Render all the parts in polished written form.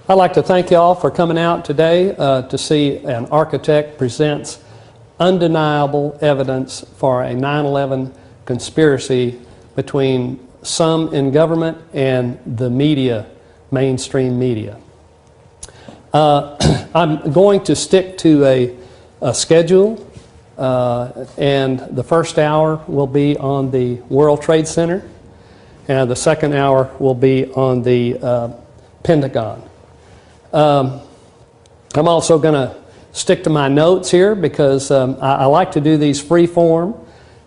I'd like to thank you all for coming out today to see an architect presents undeniable evidence for a 9/11 conspiracy between some in government and the media, mainstream media. I'm going to stick to a schedule, and the first hour will be on the World Trade Center, and the second hour will be on the Pentagon. I'm also going to stick to my notes here because I like to do these free form.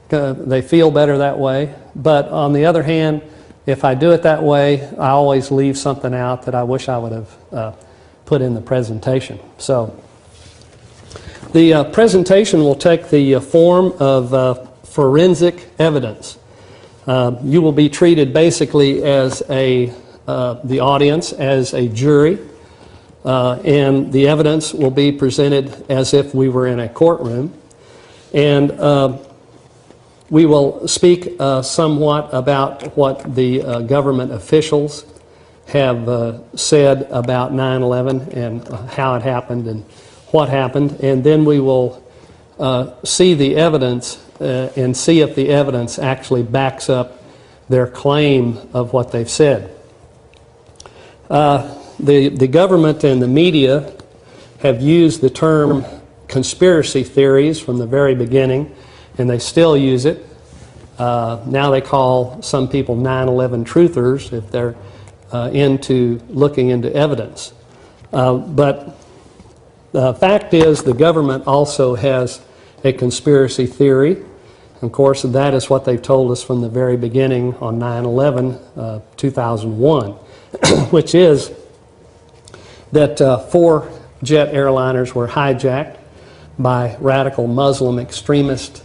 They feel better that way. But on the other hand, if I do it that way, I always leave something out that I wish I would have put in the presentation. So the presentation will take the form of forensic evidence. You will be treated basically as the audience as a jury. And the evidence will be presented as if we were in a courtroom. And we will speak somewhat about what the government officials have said about 9/11 and how it happened and what happened. And then we will see the evidence and see if the evidence actually backs up their claim of what they've said. The government and the media have used the term conspiracy theories from the very beginning, and they still use it. Now they call some people 9/11 truthers if they're into looking into evidence. But the fact is the government also has a conspiracy theory. Of course, that is what they've told us from the very beginning on 9/11, 2001, which is that 4 jet airliners were hijacked by radical Muslim extremist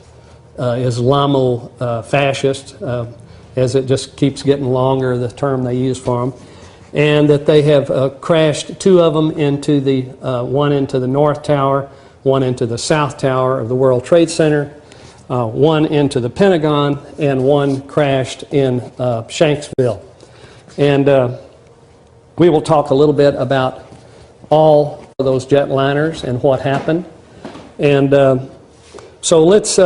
Islamo-fascist, as it just keeps getting longer, the term they use for them, and that they have crashed 2 of them into the, one into the North Tower, one into the South Tower of the World Trade Center, one into the Pentagon, and one crashed in Shanksville. And we will talk a little bit about all of those jetliners and what happened. And so let's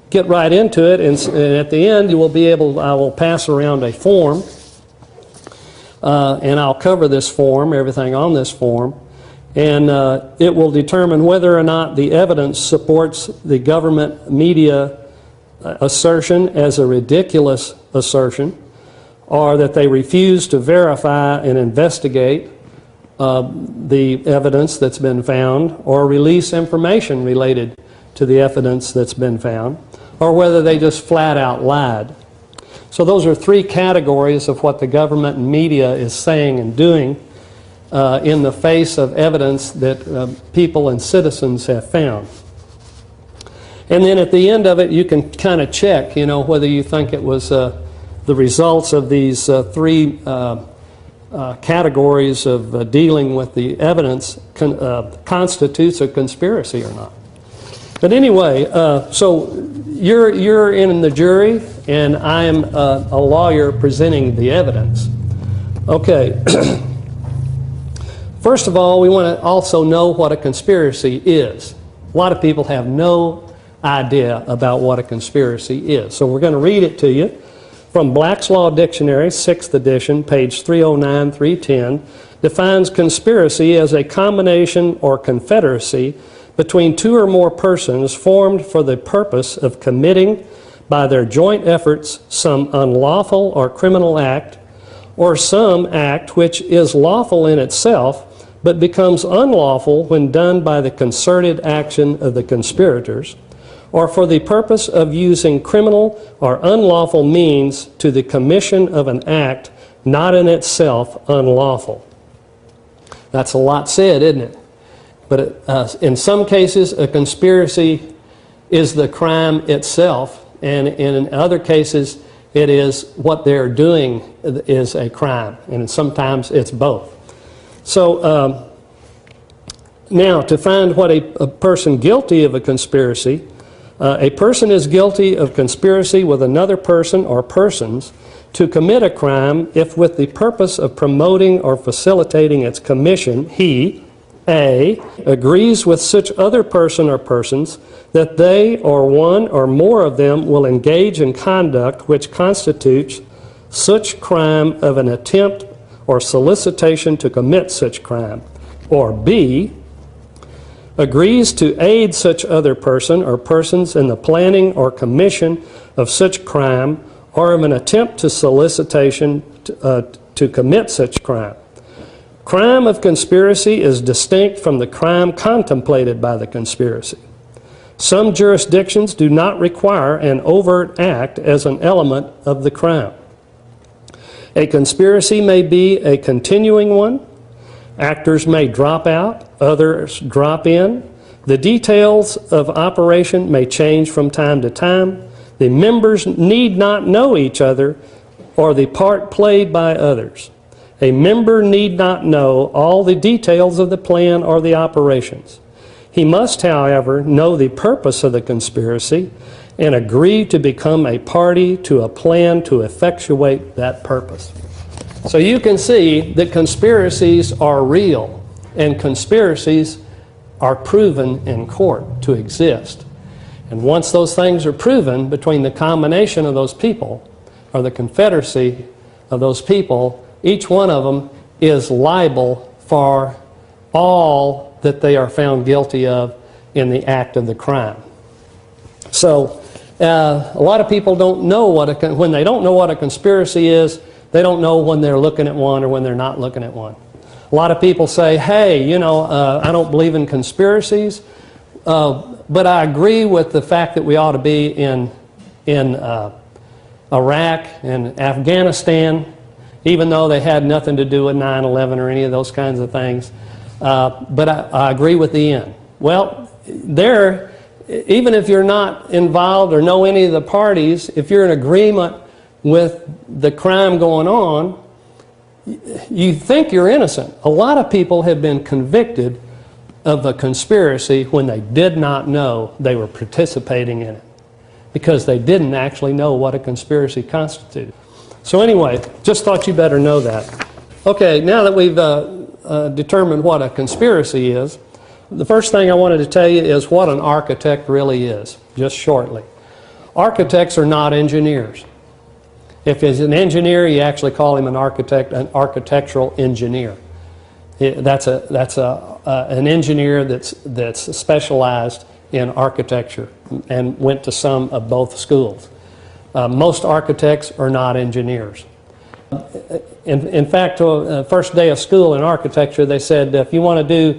get right into it. And at the end, you will be able, I will pass around a form, and I'll cover this form, everything on this form, and it will determine whether or not the evidence supports the government media assertion as a ridiculous assertion, or that they refuse to verify and investigate the evidence that's been found, or release information related to the evidence that's been found, or whether they just flat out lied. So those are 3 categories of what the government and media is saying and doing in the face of evidence that people and citizens have found. And then at the end of it, you can kind of check, you know, whether you think it was the results of these 3 categories of dealing with the evidence constitutes a conspiracy or not. But anyway, so you're in the jury, and I am a lawyer presenting the evidence. Okay. First of all, we want to also know what a conspiracy is. A lot of people have no idea about what a conspiracy is. So we're going to read it to you. From Black's Law Dictionary, 6th edition, page 309, 310, defines conspiracy as a combination or confederacy between 2 or more persons formed for the purpose of committing by their joint efforts some unlawful or criminal act, or some act which is lawful in itself but becomes unlawful when done by the concerted action of the conspirators, or for the purpose of using criminal or unlawful means to the commission of an act not in itself unlawful. That's a lot said, isn't it? But in some cases, a conspiracy is the crime itself, and in other cases, it is what they're doing is a crime, and sometimes it's both. So now, to find what a person guilty of a conspiracy, a person is guilty of conspiracy with another person or persons to commit a crime if with the purpose of promoting or facilitating its commission, he, A, agrees with such other person or persons that they or one or more of them will engage in conduct which constitutes such crime of an attempt or solicitation to commit such crime, or B, agrees to aid such other person or persons in the planning or commission of such crime or of an attempt to solicitation to commit such crime. Crime of conspiracy is distinct from the crime contemplated by the conspiracy. Some jurisdictions do not require an overt act as an element of the crime. A conspiracy may be a continuing one. Actors may drop out, others drop in. The details of operation may change from time to time. The members need not know each other or the part played by others. A member need not know all the details of the plan or the operations. He must, however, know the purpose of the conspiracy and agree to become a party to a plan to effectuate that purpose. So you can see that conspiracies are real, and conspiracies are proven in court to exist. And once those things are proven between the combination of those people, or the confederacy of those people, each one of them is liable for all that they are found guilty of in the act of the crime. So a lot of people don't know when they don't know what a conspiracy is, they don't know when they're looking at one or when they're not looking at one. A lot of people say, hey, you know, I don't believe in conspiracies, but I agree with the fact that we ought to be in Iraq and Afghanistan, even though they had nothing to do with 9/11 or any of those kinds of things. But I agree with the end. Well, even if you're not involved or know any of the parties, if you're in agreement with the crime going on, you think you're innocent. A lot of people have been convicted of a conspiracy when they did not know they were participating in it, because they didn't actually know what a conspiracy constituted. So anyway, just thought you better know that. Okay, now that we've determined what a conspiracy is, the first thing I wanted to tell you is what an architect really is, just shortly. Architects are not engineers. If he's an engineer, you actually call him an architect, an architectural engineer. That's an engineer that's specialized in architecture and went to some of both schools. Most architects are not engineers. In fact, first day of school in architecture, they said if you want to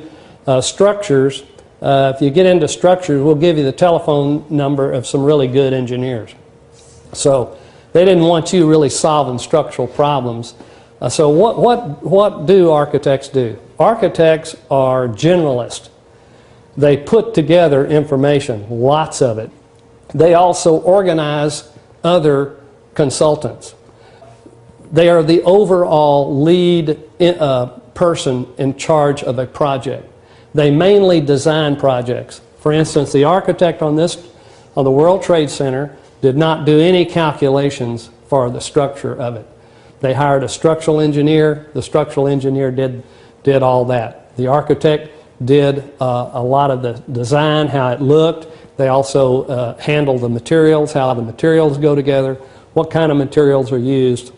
do structures, if you get into structures, we'll give you the telephone number of some really good engineers. So they didn't want you really solving structural problems. So what do architects do? Architects are generalists. They put together information, lots of it. They also organize other consultants. They are the overall lead person in charge of a project. They mainly design projects. For instance, the architect on the World Trade Center did not do any calculations for the structure of it. They hired a structural engineer. The structural engineer did all that. The architect did a lot of the design, how it looked. They also handled the materials, how the materials go together, what kind of materials are used,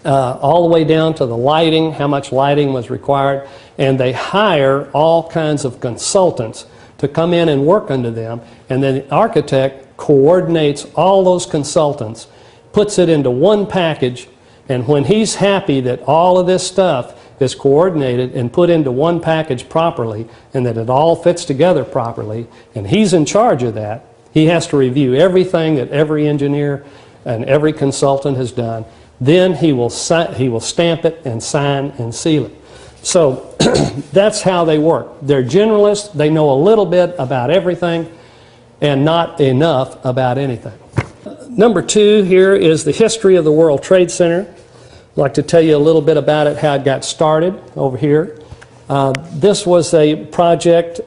all the way down to the lighting, how much lighting was required. And they hire all kinds of consultants to come in and work under them. And then the architect coordinates all those consultants, puts it into one package, and when he's happy that all of this stuff is coordinated and put into one package properly and that it all fits together properly, and he's in charge of that, he has to review everything that every engineer and every consultant has done. Then he will stamp it and sign and seal it. So that's how they work. They're generalists. They know a little bit about everything and not enough about anything. Number two here is the history of the World Trade Center. I'd like to tell you a little bit about it, how it got started over here. This was a project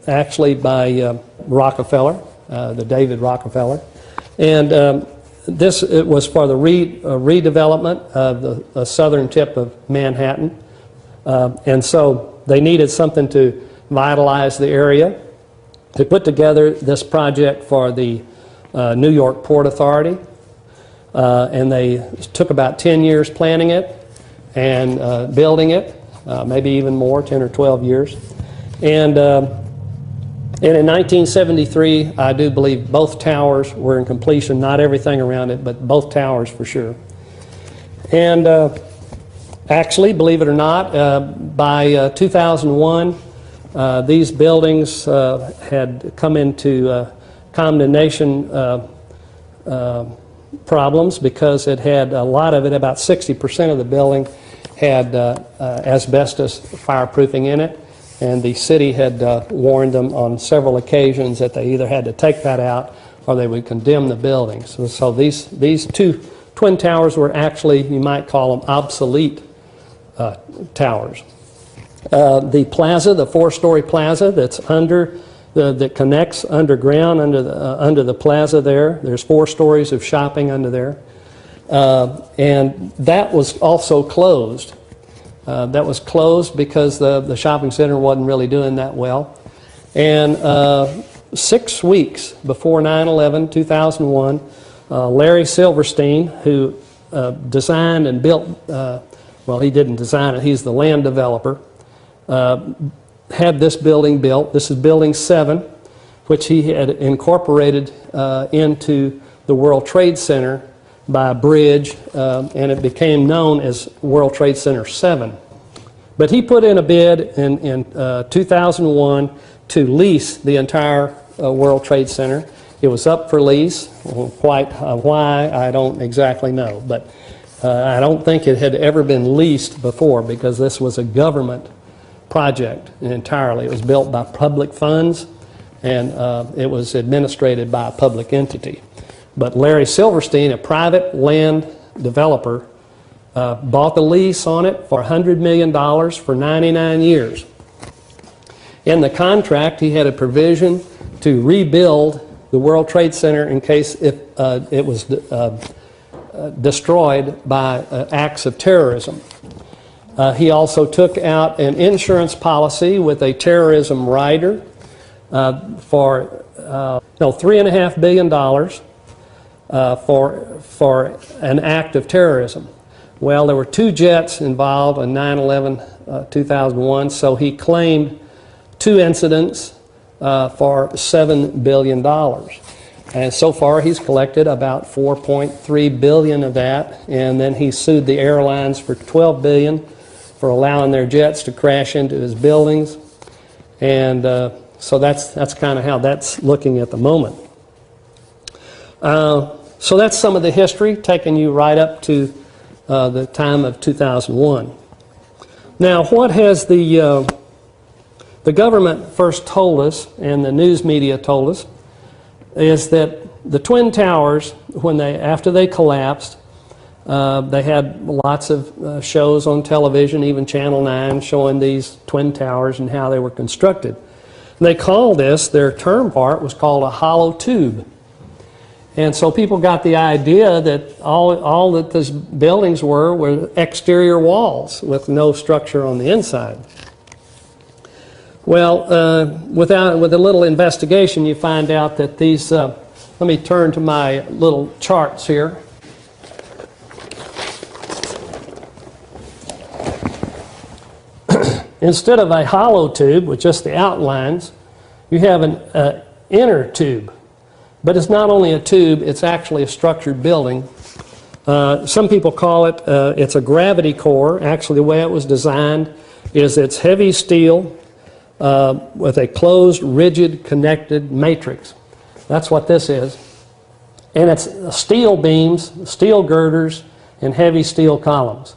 actually by Rockefeller, the David Rockefeller. And it was for the redevelopment of the southern tip of Manhattan. And so they needed something to vitalize the area. They put together this project for the New York Port Authority, and they took about 10 years planning it and building it, maybe even more, 10 or 12 years. And in 1973, I do believe both towers were in completion, not everything around it, but both towers for sure. And actually, believe it or not, by 2001, these buildings had come into condemnation problems because it had a lot of it, about 60% of the building had asbestos fireproofing in it, and the city had warned them on several occasions that they either had to take that out or they would condemn the buildings. So these two twin towers were actually, you might call them, obsolete towers. The plaza, the four-story plaza that's under that connects underground under the plaza there. There's 4 stories of shopping under there, and that was also closed. That was closed because the shopping center wasn't really doing that well. And 6 weeks before 9/11, 2001, Larry Silverstein, who designed and built, well, he didn't design it, he's the land developer, had this building built. This is Building 7, which he had incorporated into the World Trade Center by a bridge, and it became known as World Trade Center 7. But he put in a bid in 2001 to lease the entire World Trade Center. It was up for lease. Quite why, I don't exactly know, but I don't think it had ever been leased before because this was a government project entirely. It was built by public funds, and it was administrated by a public entity. But Larry Silverstein, a private land developer, bought the lease on it for $100 million for 99 years. In the contract, he had a provision to rebuild the World Trade Center in case if it was destroyed by acts of terrorism. He also took out an insurance policy with a terrorism rider for $3.5 billion for an act of terrorism. Well, there were 2 jets involved in 9/11/2001, so he claimed 2 incidents for $7 billion. And so far he's collected about $4.3 billion of that, and then he sued the airlines for $12 billion for allowing their jets to crash into his buildings. And so that's kind of how that's looking at the moment. So that's some of the history, taking you right up to the time of 2001. Now, what has the government first told us, and the news media told us, is that the Twin Towers, after they collapsed, they had lots of shows on television, even Channel 9, showing these Twin Towers and how they were constructed. And they called this, their term for it was called a hollow tube. And so people got the idea that all that these buildings were exterior walls with no structure on the inside. Well, with a little investigation, you find out that these, let me turn to my little charts here. Instead of a hollow tube with just the outlines, you have an inner tube. But it's not only a tube, it's actually a structured building. Some people call it, it's a gravity core. Actually, the way it was designed is it's heavy steel with a closed, rigid, connected matrix. That's what this is. And it's steel beams, steel girders, and heavy steel columns.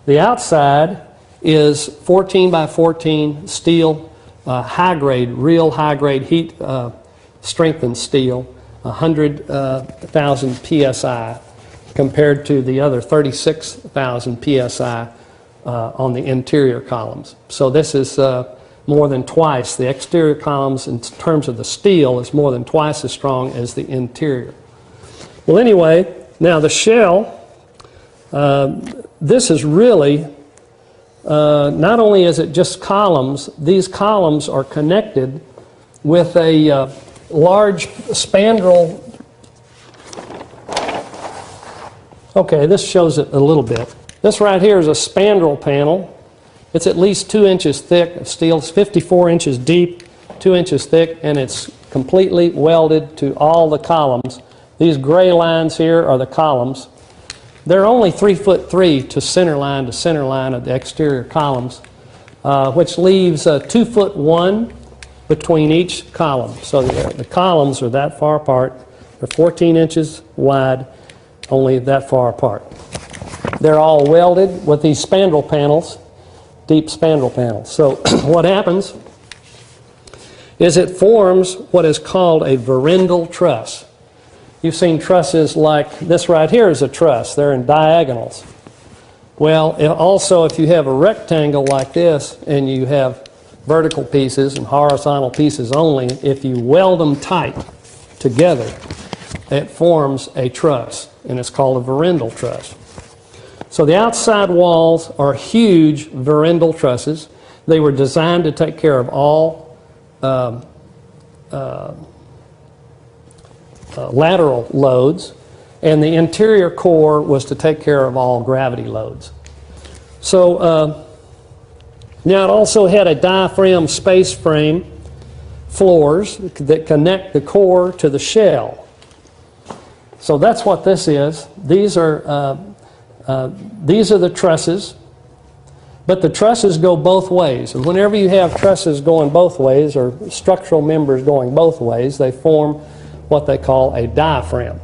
The outside is 14 by 14 steel, high-grade, real high-grade heat strengthened steel, 100,000 psi compared to the other 36,000 psi on the interior columns. So this is more than twice. The exterior columns, in terms of the steel, is more than twice as strong as the interior. Well, anyway, Now the shell, this is really, not only is it just columns, these columns are connected with a large spandrel. Okay, this shows it a little bit. This right here is a spandrel panel. It's at least 2 inches thick of steel. It's 54 inches deep, 2 inches thick, and it's completely welded to all the columns. These gray lines here are the columns. They're only 3'3" to center line of the exterior columns, which leaves 2'1" between each column. So the columns are that far apart. They're 14 inches wide, only that far apart. They're all welded with these spandrel panels, deep spandrel panels. So what happens is it forms what is called a Verindel truss. You've seen trusses like this right here is a truss. They're in diagonals. Well, also if you have a rectangle like this and you have vertical pieces and horizontal pieces only, if you weld them tight together, it forms a truss, and it's called a Verindel truss. So the outside walls are huge Verindel trusses. They were designed to take care of all lateral loads, and the interior core was to take care of all gravity loads. So now it also had a diaphragm space frame floors that connect the core to the shell. So that's what this is. These are the trusses, but the trusses go both ways. And whenever you have trusses going both ways, or structural members going both ways, they form what they call a diaphragm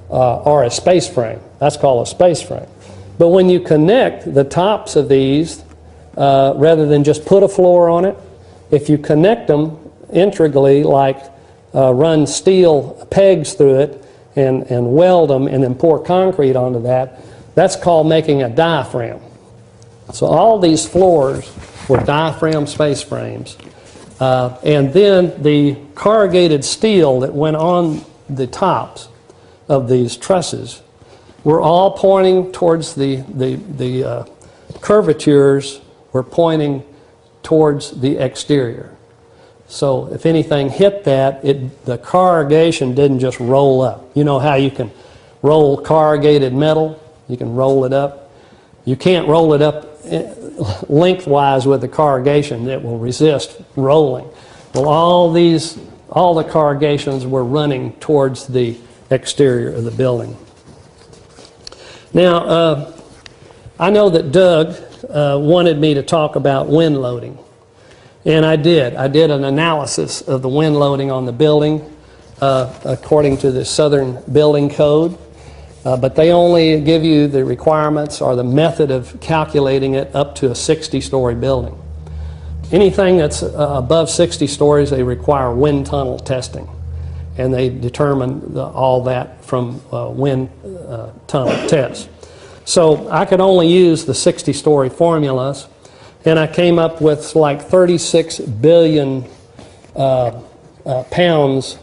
or a space frame. That's called a space frame. But when you connect the tops of these, rather than just put a floor on it, if you connect them integrally, like run steel pegs through it and weld them and then pour concrete onto that, that's called making a diaphragm. So all these floors were diaphragm space frames. And then the corrugated steel that went on the tops of these trusses were all pointing towards the curvatures were pointing towards the exterior. So if anything hit that, the corrugation didn't just roll up. You know how you can roll corrugated metal? You can roll it up. You can't roll it up lengthwise with the corrugation. It will resist rolling. Well, all the corrugations were running towards the exterior of the building. Now, I know that Doug wanted me to talk about wind loading. And I did. I did an analysis of the wind loading on the building according to the Southern Building Code. But they only give you the requirements or the method of calculating it up to a 60-story building. Anything that's above 60 stories, they require wind tunnel testing. And they determine all that from wind tunnel tests. So I could only use the 60-story formulas, and I came up with like 36 billion pounds,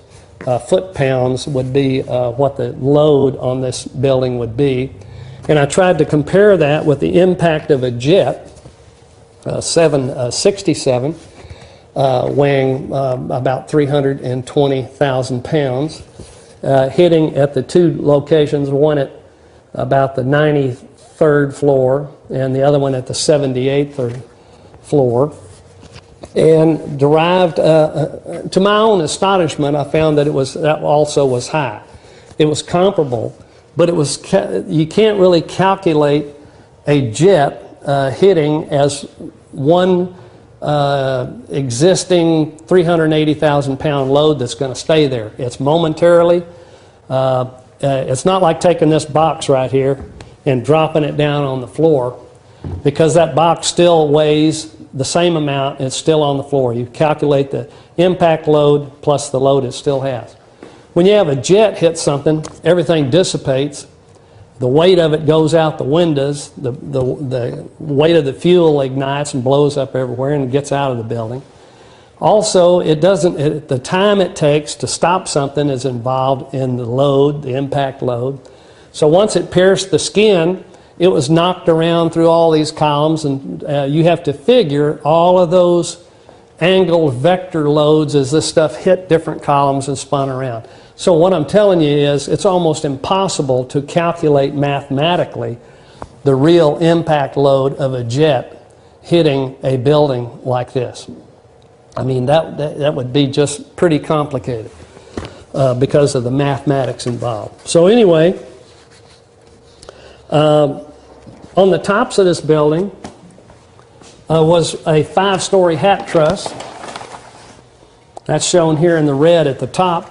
foot-pounds would be what the load on this building would be. And I tried to compare that with the impact of a jet, 767, weighing about 320,000 pounds, hitting at the two locations, one at about the 93rd floor and the other one at the 78th floor. And derived, to my own astonishment, I found that that also was high. It was comparable, but you can't really calculate a jet hitting as one existing 380,000 pound load that's going to stay there. It's momentarily. It's not like taking this box right here and dropping it down on the floor, because that box still weighs the same amount. It's still on the floor. You calculate the impact load plus the load it still has. When you have a jet hit something, everything dissipates. The weight of it goes out the windows. The weight of the fuel ignites and blows up everywhere and gets out of the building. Also, the time it takes to stop something is involved in the load, the impact load. So once it pierced the skin, it was knocked around through all these columns, and you have to figure all of those angled vector loads as this stuff hit different columns and spun around. So what I'm telling you is it's almost impossible to calculate mathematically the real impact load of a jet hitting a building like this. I mean, that would be just pretty complicated because of the mathematics involved. So anyway, on the tops of this building was a 5-story hat truss. That's shown here in the red at the top.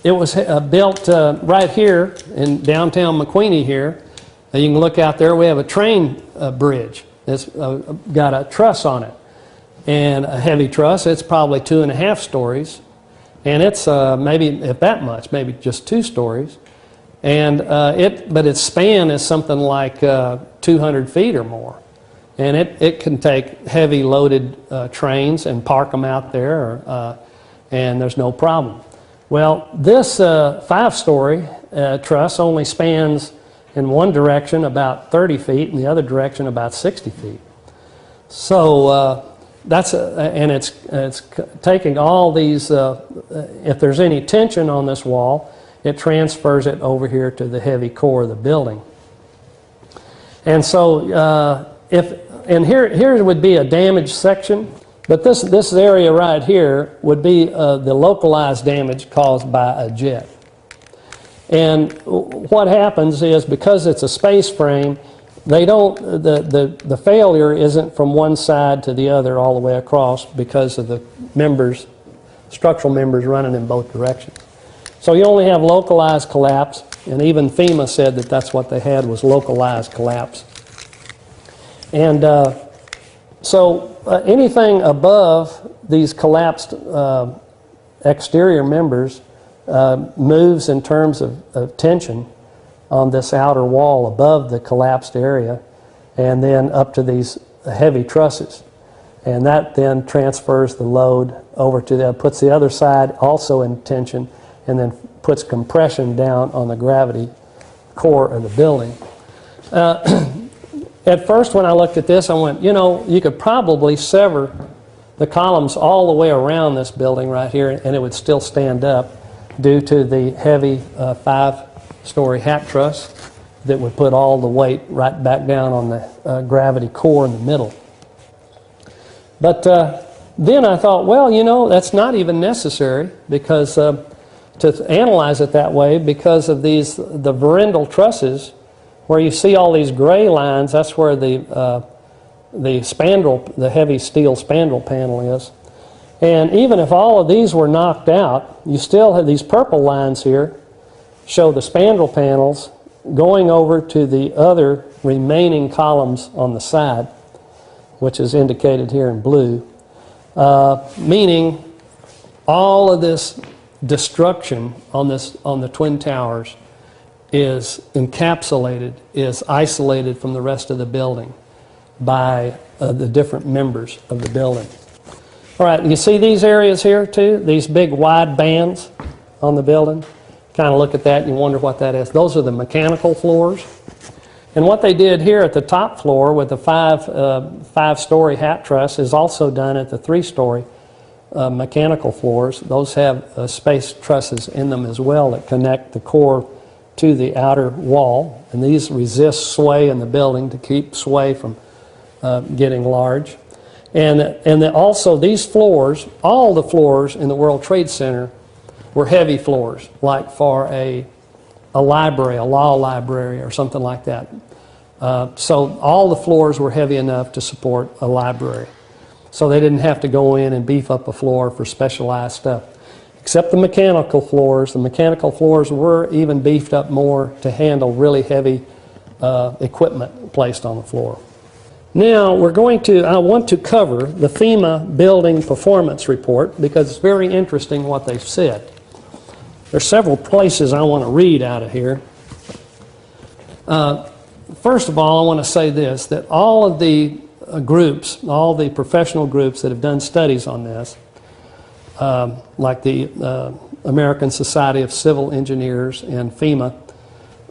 It was built right here in downtown McQueenie here. You can look out there. We have a train bridge that's got a truss on it, and a heavy truss. It's probably 2.5 stories, and it's maybe, if that much, maybe just 2 stories. And but its span is something like 200 feet or more. And it can take heavy loaded trains and park them out there, and there's no problem. Well, this 5-story truss only spans in one direction about 30 feet and the other direction about 60 feet. So and it's taking all these, if there's any tension on this wall, it transfers it over here to the heavy core of the building. And so here would be a damaged section, but this area right here would be the localized damage caused by a jet. And what happens is, because it's a space frame, they don't, the failure isn't from one side to the other all the way across because of the structural members running in both directions. So you only have localized collapse, and even FEMA said that that's what they had, was localized collapse. And so anything above these collapsed exterior members moves in terms of tension on this outer wall above the collapsed area, and then up to these heavy trusses. And that then transfers the load over to that, puts the other side also in tension, and then puts compression down on the gravity core of the building. At first, when I looked at this, I went, you know, you could probably sever the columns all the way around this building right here, and it would still stand up due to the heavy 5-story hat truss that would put all the weight right back down on the gravity core in the middle. But then I thought, well, you know, that's not even necessary, because to analyze it that way, because of the Verindel trusses, where you see all these gray lines, that's where the spandrel, the heavy steel spandrel panel is. And even if all of these were knocked out, you still have these purple lines here, show the spandrel panels going over to the other remaining columns on the side, which is indicated here in blue, meaning all of this destruction on the Twin Towers is encapsulated, is isolated from the rest of the building by the different members of the building. All right, you see these areas here too, these big wide bands on the building? Kind of look at that and you wonder what that is. Those are the mechanical floors. And what they did here at the top floor with the 5-story hat truss is also done at the 3-story mechanical floors. Those have space trusses in them as well that connect the core to the outer wall, and these resist sway in the building to keep sway from getting large. And also these floors, all the floors in the World Trade Center were heavy floors, like for a library, a law library or something like that. So all the floors were heavy enough to support a library. So they didn't have to go in and beef up a floor for specialized stuff. Except the mechanical floors. The mechanical floors were even beefed up more to handle really heavy equipment placed on the floor. Now I want to cover the FEMA Building Performance Report, because it's very interesting what they've said. There's several places I want to read out of here. First of all, I want to say this, that all of the groups, all the professional groups that have done studies on this, like the American Society of Civil Engineers and FEMA,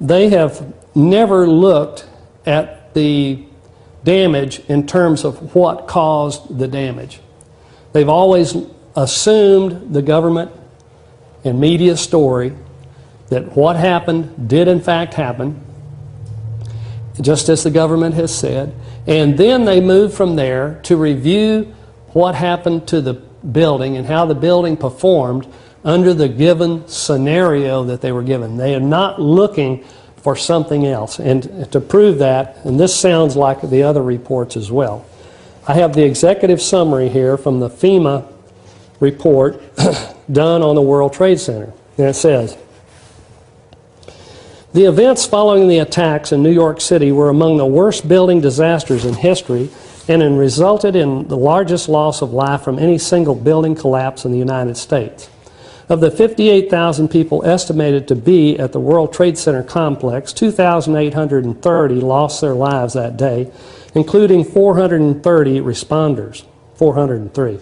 they have never looked at the damage in terms of what caused the damage. They've always assumed, the government and media story, that what happened did in fact happen, just as the government has said, and then they move from there to review what happened to the building and how the building performed under the given scenario that they were given. They are not looking for something else. And to prove that, and this sounds like the other reports as well, I have the executive summary here from the FEMA report done on the World Trade Center. And it says, the events following the attacks in New York City were among the worst building disasters in history and resulted in the largest loss of life from any single building collapse in the United States. Of the 58,000 people estimated to be at the World Trade Center complex, 2,830 lost their lives that day, including 430 responders, 403.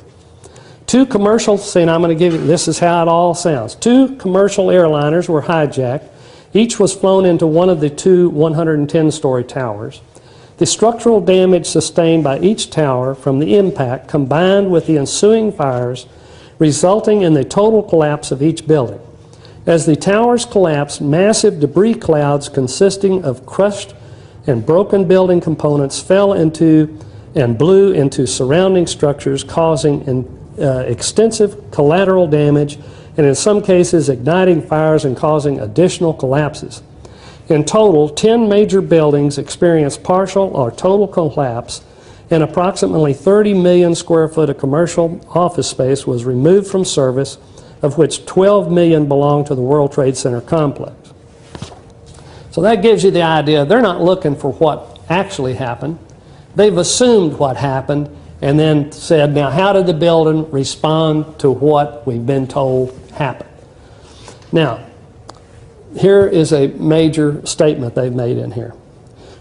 Two commercial, and I'm going to give you, this is how it all sounds. Two commercial airliners were hijacked. Each was flown into one of the two 110-story towers. The structural damage sustained by each tower from the impact combined with the ensuing fires resulting in the total collapse of each building. As the towers collapsed, massive debris clouds consisting of crushed and broken building components fell into and blew into surrounding structures, causing extensive collateral damage and in some cases igniting fires and causing additional collapses. In total, 10 major buildings experienced partial or total collapse, and approximately 30 million square foot of commercial office space was removed from service, of which 12 million belonged to the World Trade Center complex. So that gives you the idea. They're not looking for what actually happened. They've assumed what happened and then said, now how did the building respond to what we've been told happened? Now, here is a major statement they've made in here.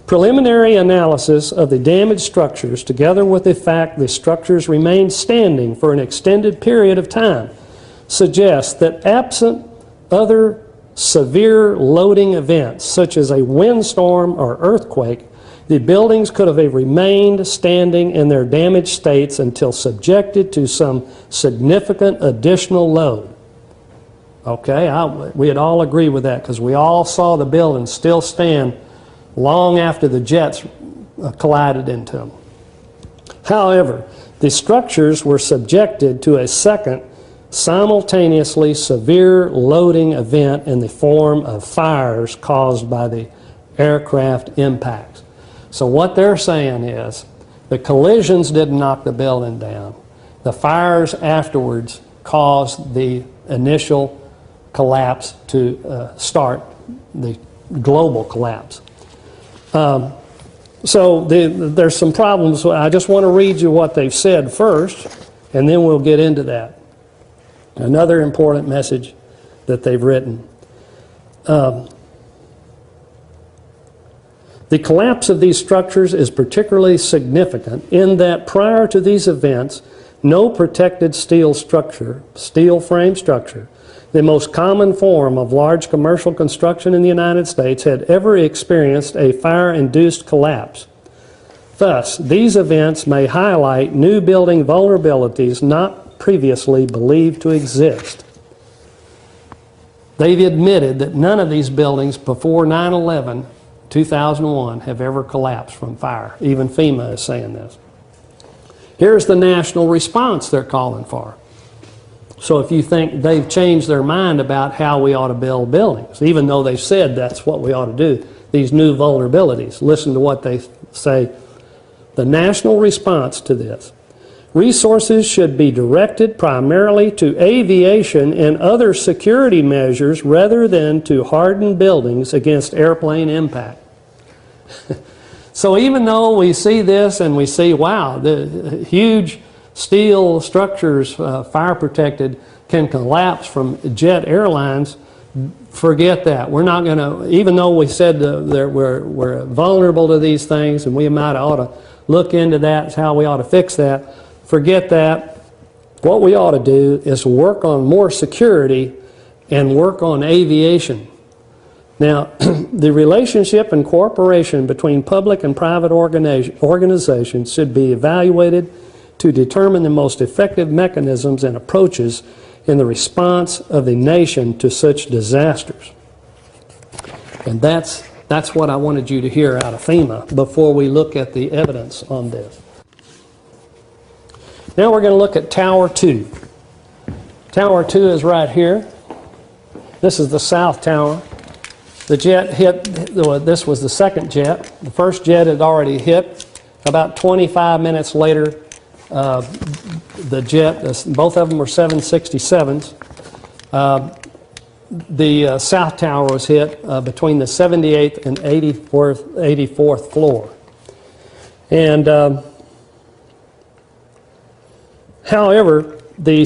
Preliminary analysis of the damaged structures, together with the fact the structures remained standing for an extended period of time, suggests that absent other severe loading events, such as a windstorm or earthquake, the buildings could have remained standing in their damaged states until subjected to some significant additional load. Okay, we'd all agree with that because we all saw the buildings still stand long after the jets collided into them. However, the structures were subjected to a second simultaneously severe loading event in the form of fires caused by the aircraft impacts. So what they're saying is the collisions didn't knock the building down. The fires afterwards caused the initial collapse to start the global collapse. So there's some problems. I just want to read you what they've said first, and then we'll get into that. Another important message that they've written. The collapse of these structures is particularly significant in that prior to these events, no protected steel frame structure, the most common form of large commercial construction in the United States, had ever experienced a fire-induced collapse. Thus, these events may highlight new building vulnerabilities not previously believed to exist. They've admitted that none of these buildings before 9/11, 2001, have ever collapsed from fire. Even FEMA is saying this. Here's the national response they're calling for. So if you think they've changed their mind about how we ought to build buildings, even though they've said that's what we ought to do, these new vulnerabilities, listen to what they say. The national response to this: resources should be directed primarily to aviation and other security measures rather than to harden buildings against airplane impact. So even though we see this and we see, wow, the huge steel structures, fire protected, can collapse from jet airlines, forget that. We're not going to, even though we said we're vulnerable to these things and we might ought to look into that, how we ought to fix that, forget that. what we ought to do is work on more security and work on aviation. Now, the relationship and cooperation between public and private organizations should be evaluated to determine the most effective mechanisms and approaches in the response of the nation to such disasters. And that's what I wanted you to hear out of FEMA before we look at the evidence on this. Now we're going to look at Tower 2. Tower 2 is right here. This is the south tower. The jet hit, this was the second jet. The first jet had already hit. About 25 minutes later, the jet, both of them were 767s. The south tower was hit between the 78th and 84th floor. And however, the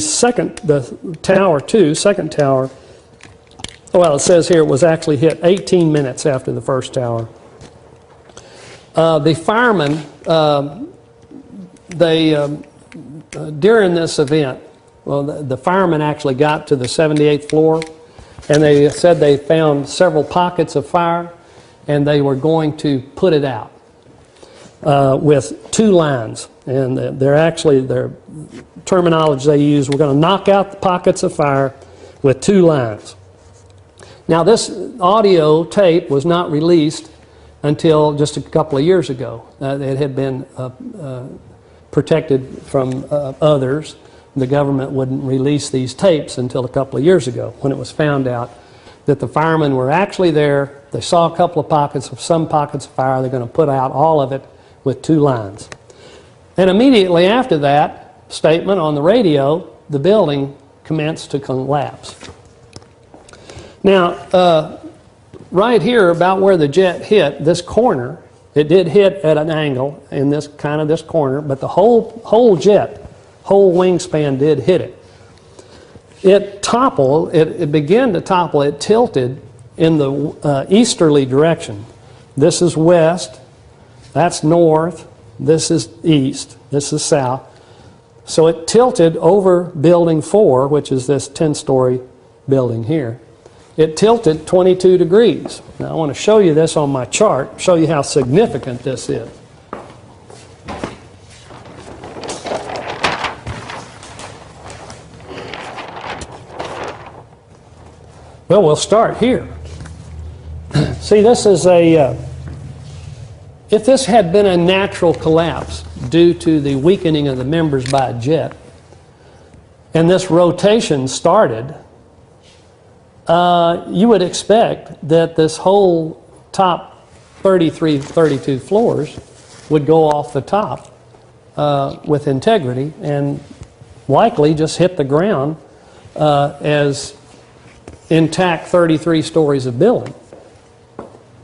Tower 2, second tower, well, it says here it was actually hit 18 minutes after the first tower. The firemen, during this event, well, the firemen actually got to the 78th floor, and they said they found several pockets of fire, and they were going to put it out with 2 lines. And their terminology they use, we're going to knock out the pockets of fire with 2 lines. Now, this audio tape was not released until just a couple of years ago. It had been protected from others. The government wouldn't release these tapes until a couple of years ago, when it was found out that the firemen were actually there. They saw a couple of some pockets of fire. They're going to put out all of it with 2 lines. And immediately after that statement on the radio, the building commenced to collapse. Now, right here, about where the jet hit, this corner, it did hit at an angle in this corner, but the whole jet, whole wingspan did hit it. It toppled, it began to topple, it tilted in the easterly direction. This is west, that's north, this is east, this is south. So it tilted over Building 4, which is this 10-story building here. It tilted 22 degrees. Now I want to show you this on my chart, show you how significant this is. Well, we'll start here. See, this is if this had been a natural collapse due to the weakening of the members by a jet, and this rotation started, you would expect that this whole top 32 floors would go off the top with integrity and likely just hit the ground as intact 33 stories of building.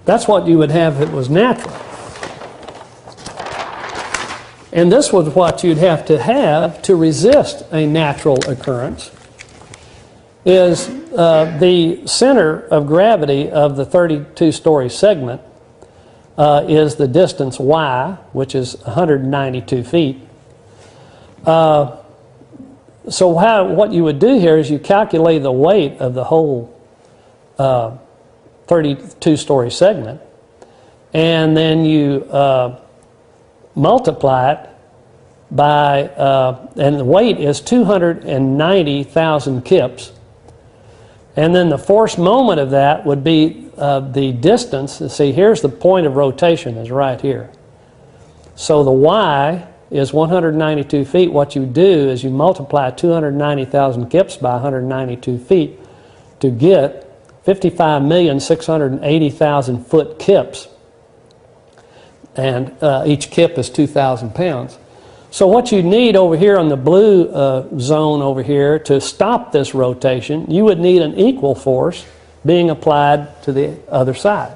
That's what you would have if it was natural. And this was what you'd have to resist a natural occurrence, is the center of gravity of the 32-story segment is the distance y, which is 192 feet. So what you would do here is you calculate the weight of the whole 32-story segment, and then you multiply it by, and the weight is 290,000 kips. And then the force moment of that would be the distance. See, here's the point of rotation, is right here. So the y is 192 feet. What you do is you multiply 290,000 kips by 192 feet to get 55,680,000 foot kips. And each kip is 2,000 pounds. So what you need over here on the blue zone over here to stop this rotation, you would need an equal force being applied to the other side.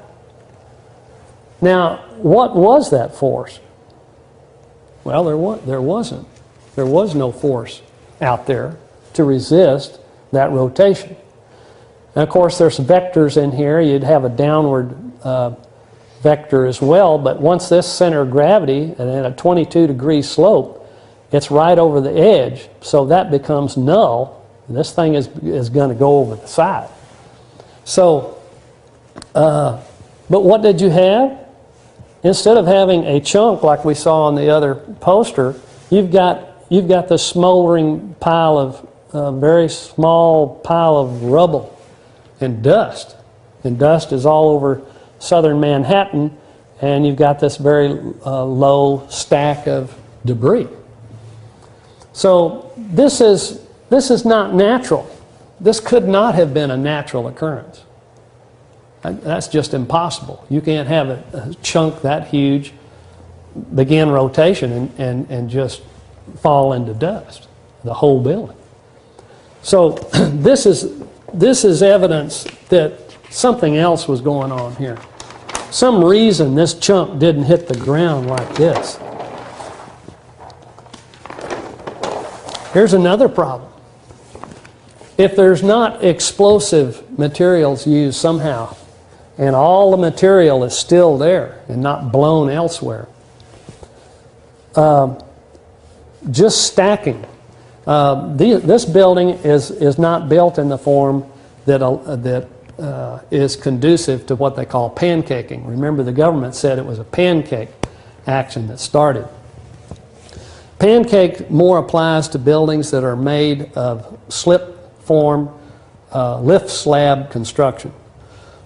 Now, what was that force? Well, there wasn't. There was no force out there to resist that rotation. And of course, there's vectors in here. You'd have a downward vector as well, but once this center of gravity and at a 22-degree slope It's right over the edge, so that becomes null. This thing is going to go over the side. So, but what did you have? Instead of having a chunk like we saw on the other poster, you've got this smoldering pile of very small pile of rubble and dust. And dust is all over southern Manhattan, and you've got this very low stack of debris. So this is not natural. This could not have been a natural occurrence. That's just impossible. You can't have a chunk that huge begin rotation and just fall into dust, the whole building. So this is evidence that something else was going on here. Some reason this chunk didn't hit the ground like this. Here's another problem. If there's not explosive materials used somehow, and all the material is still there and not blown elsewhere, just stacking. This building is not built in the form that is conducive to what they call pancaking. Remember, the government said it was a pancake action that started. Pancake more applies to buildings that are made of slip form lift slab construction.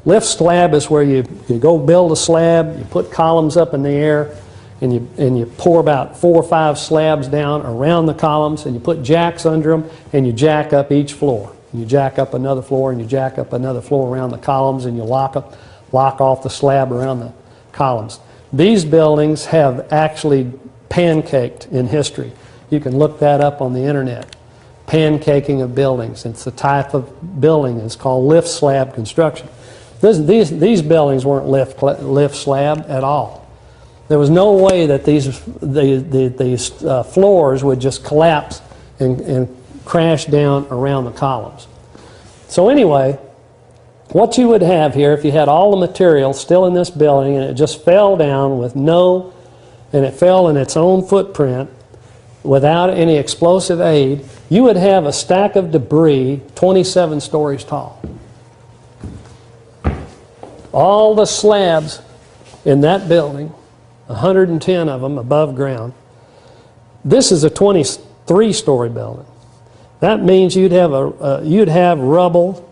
Lift slab is where you go build a slab, you put columns up in the air, and you pour about 4 or 5 slabs down around the columns, and you put jacks under them, and you jack up each floor. And you jack up another floor, and you jack up another floor around the columns, and you lock off the slab around the columns. These buildings have actually pancaked in history. You can look that up on the internet. Pancaking of buildings. It's a type of building. It's called lift slab construction. These buildings weren't lift slab at all. There was no way that these floors would just collapse and crash down around the columns. So anyway, what you would have here, if you had all the material still in this building and it just fell down and it fell in its own footprint without any explosive aid, you would have a stack of debris 27 stories tall. All the slabs in that building, 110 of them above ground. This is a 23-story building. That means you'd have rubble,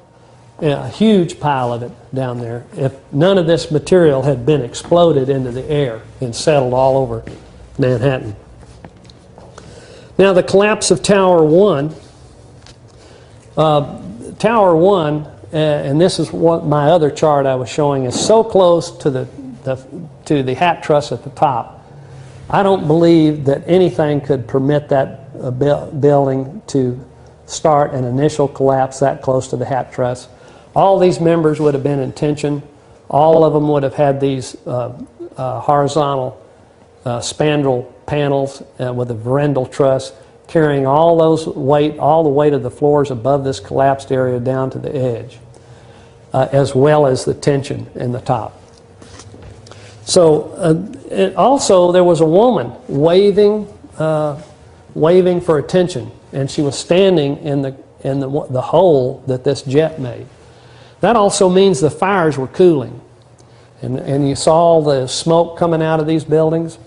a huge pile of it down there, if none of this material had been exploded into the air and settled all over Manhattan. Now, the collapse of Tower 1. Tower 1, and this is what my other chart I was showing, is so close to the hat truss at the top. I don't believe that anything could permit that building to start an initial collapse that close to the hat truss. All these members would have been in tension. All of them would have had these horizontal spandrel panels with a verendal truss carrying all the weight of the floors above this collapsed area down to the edge, as well as the tension in the top. So also there was a woman waving for attention, and she was standing in the hole that this jet made. That also means the fires were cooling, and you saw the smoke coming out of these buildings,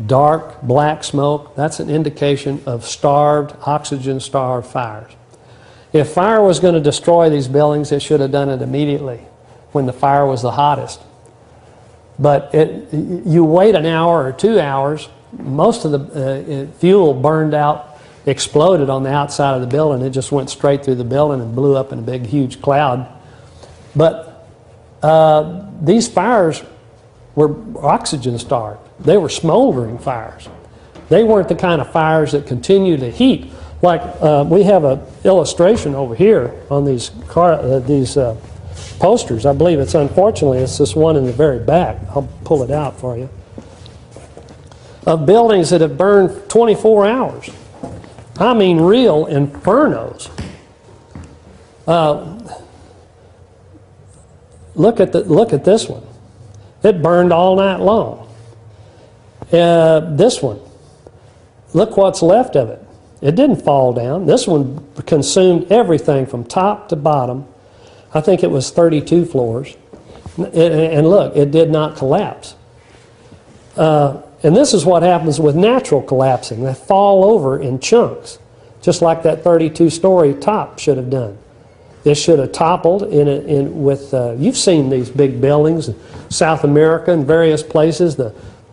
dark black smoke. That's an indication of oxygen-starved fires. If fire was going to destroy these buildings, it should have done it immediately when the fire was the hottest. But you wait an hour or 2 hours, most of the fuel burned out, exploded on the outside of the building. It just went straight through the building and blew up in a big, huge cloud. But these fires were oxygen-starved. They were smoldering fires. They weren't the kind of fires that continue to heat. Like we have an illustration over here on these posters. I believe unfortunately, it's this one in the very back. I'll pull it out for you. Of buildings that have burned 24 hours. I mean, real infernos. Look at this one. It burned all night long. This one. look what's left of it. It didn't fall down. This one consumed everything from top to bottom. I think it was 32 floors. And look, it did not collapse. And this is what happens with natural collapsing. They fall over in chunks, just like that 32-story top should have done. This should have toppled you've seen these big buildings in South America and various places.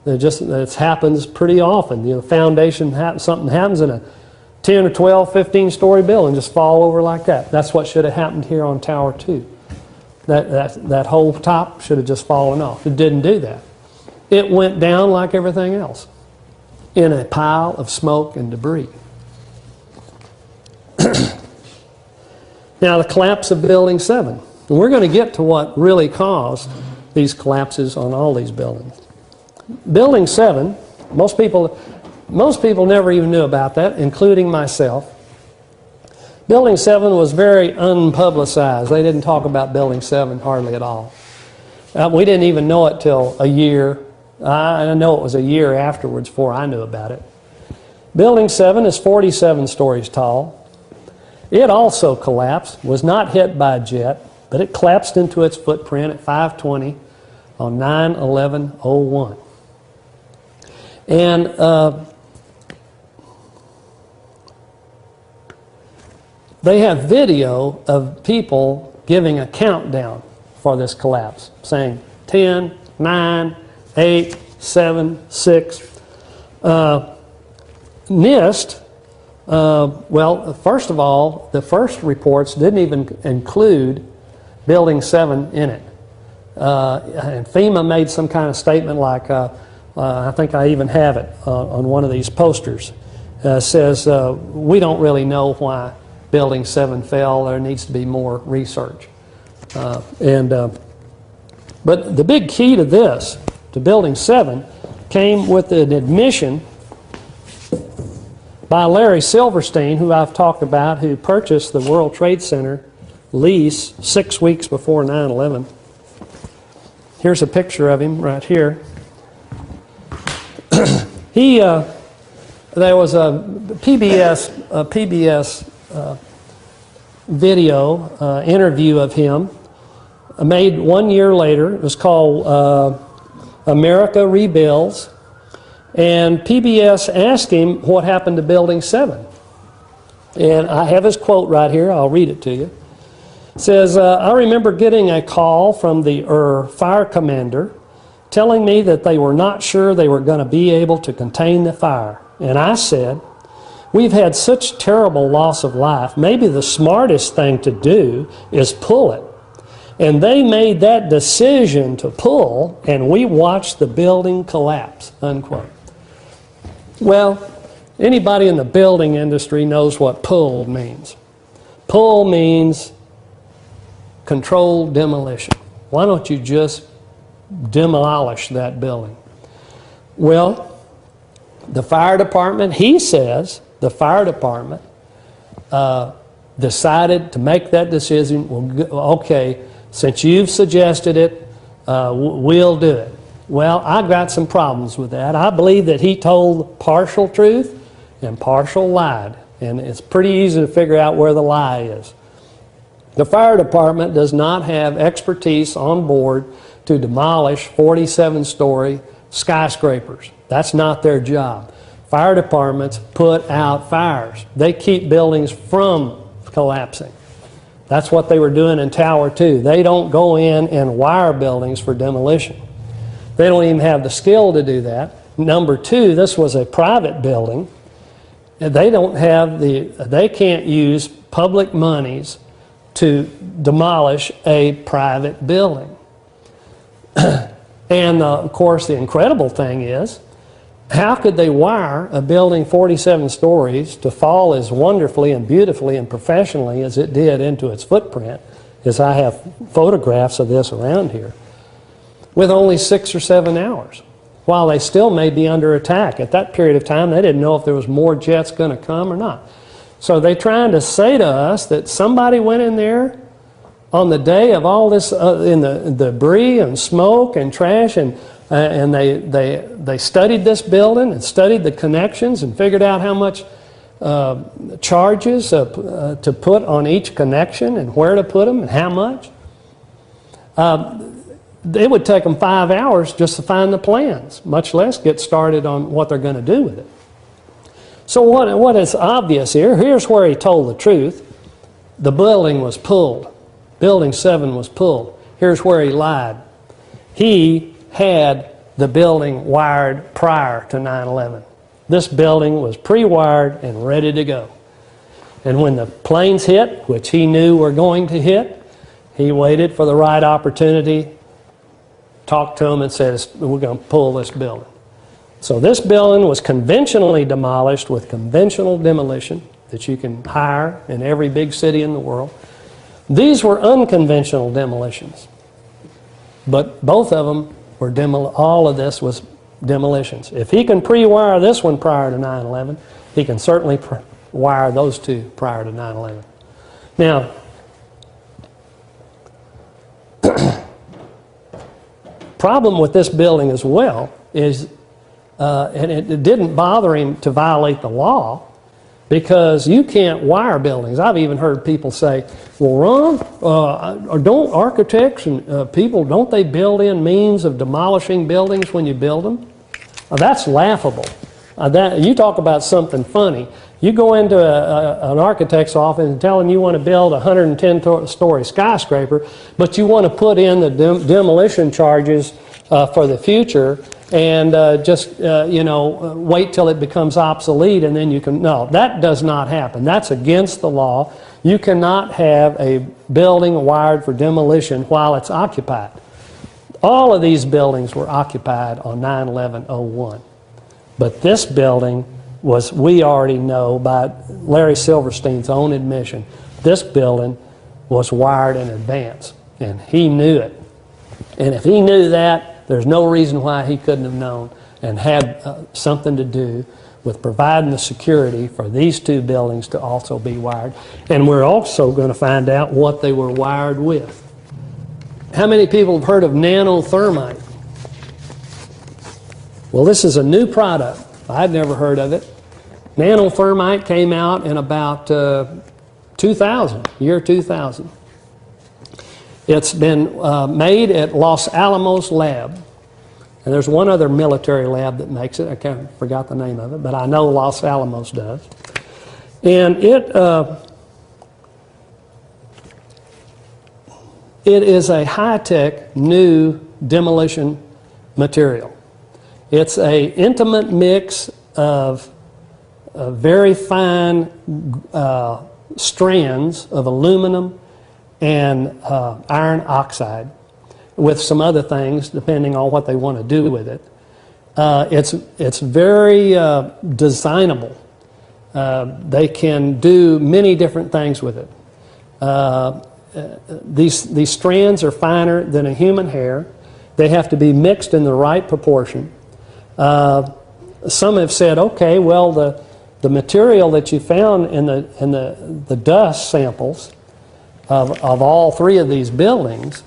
It happens pretty often. You know, foundation, something happens in a 10 or 12, 15-story building, just fall over like that. That's what should have happened here on Tower 2. That whole top should have just fallen off. It didn't do that. It went down like everything else in a pile of smoke and debris. Now, the collapse of Building 7. And we're going to get to what really caused these collapses on all these buildings. Building 7, most people never even knew about that, including myself. Building 7 was very unpublicized. They didn't talk about Building 7 hardly at all. We didn't even know it till a year. I know it was a year afterwards before I knew about it. Building 7 is 47 stories tall. It also collapsed, was not hit by a jet, but it collapsed into its footprint at 5:20 on 9/11/01. And they have video of people giving a countdown for this collapse, saying 10, 9, 8, 7, 6. NIST, well, first of all, the first reports didn't even include Building 7 in it. And FEMA made some kind of statement like, I think I even have it on one of these posters, says, we don't really know why Building 7 fell. There needs to be more research. But the big key to this, to Building 7, came with an admission by Larry Silverstein, who I've talked about, who purchased the World Trade Center lease 6 weeks before 9/11. Here's a picture of him right here. There was a PBS video interview of him made 1 year later. It was called America Rebuilds. And PBS asked him what happened to Building 7. And I have his quote right here. I'll read it to you. It says, I remember getting a call from the fire commander telling me that they were not sure they were going to be able to contain the fire. And I said, we've had such terrible loss of life. Maybe the smartest thing to do is pull it. And they made that decision to pull, and we watched the building collapse, unquote. Well, anybody in the building industry knows what pull means. Pull means controlled demolition. Why don't you just demolish that building? Well, the fire department, he says, the fire department decided to make that decision. Well, okay, since you've suggested it, we'll do it. Well, I've got some problems with that. I believe that he told partial truth and partial lied. And it's pretty easy to figure out where the lie is. The fire department does not have expertise on board to demolish 47-story skyscrapers. That's not their job. Fire departments put out fires. They keep buildings from collapsing. That's what they were doing in Tower 2. They don't go in and wire buildings for demolition. They don't even have the skill to do that. Number two, this was a private building. They can't use public monies to demolish a private building. And of course, the incredible thing is, how could they wire a building 47 stories to fall as wonderfully and beautifully and professionally as it did into its footprint, as I have photographs of this around here, with only 6 or 7 hours, while they still may be under attack? At that period of time, they didn't know if there was more jets going to come or not. So they're trying to say to us that somebody went in there on the day of all this in the debris and smoke and trash and and they studied this building and studied the connections and figured out how much charges to put on each connection and where to put them and how much. It would take them 5 hours just to find the plans, much less get started on what they're going to do with it. So what is obvious here, here's where he told the truth. The building was pulled. Building 7 was pulled. Here's where he lied. He had the building wired prior to 9/11. This building was pre-wired and ready to go. And when the planes hit, which he knew were going to hit, he waited for the right opportunity, talked to them and said, we're going to pull this building. So this building was conventionally demolished with conventional demolition that you can hire in every big city in the world. These were unconventional demolitions. But both of them were all of this was demolitions. If he can pre-wire this one prior to 9/11, he can certainly wire those two prior to 9/11. Now, problem with this building as well is, and it didn't bother him to violate the law, because you can't wire buildings. I've even heard people say, well, Ron, don't architects and people, don't they build in means of demolishing buildings when you build them? That's laughable. You talk about something funny. You go into an architect's office and tell them you want to build a 110-story skyscraper, but you want to put in the demolition charges for the future and just wait till it becomes obsolete and then you can. No, that does not happen. That's against the law. You cannot have a building wired for demolition while it's occupied. All of these buildings were occupied on 9/11/01. But this building was, we already know by Larry Silverstein's own admission, this building was wired in advance. And he knew it. And if he knew that, there's no reason why he couldn't have known and had something to do with providing the security for these two buildings to also be wired. And we're also going to find out what they were wired with. How many people have heard of nanothermite? Well, this is a new product. I'd never heard of it. Nanothermite came out in about 2000, year 2000. It's been made at Los Alamos Lab. And there's one other military lab that makes it. I forgot the name of it, but I know Los Alamos does. And it is a high-tech, new demolition material. It's an intimate mix of very fine strands of aluminum and iron oxide with some other things, depending on what they want to do with it. It's very designable. They can do many different things with it. These strands are finer than a human hair. They have to be mixed in the right proportion. Some have said, okay, well, the material that you found in the dust samples of all three of these buildings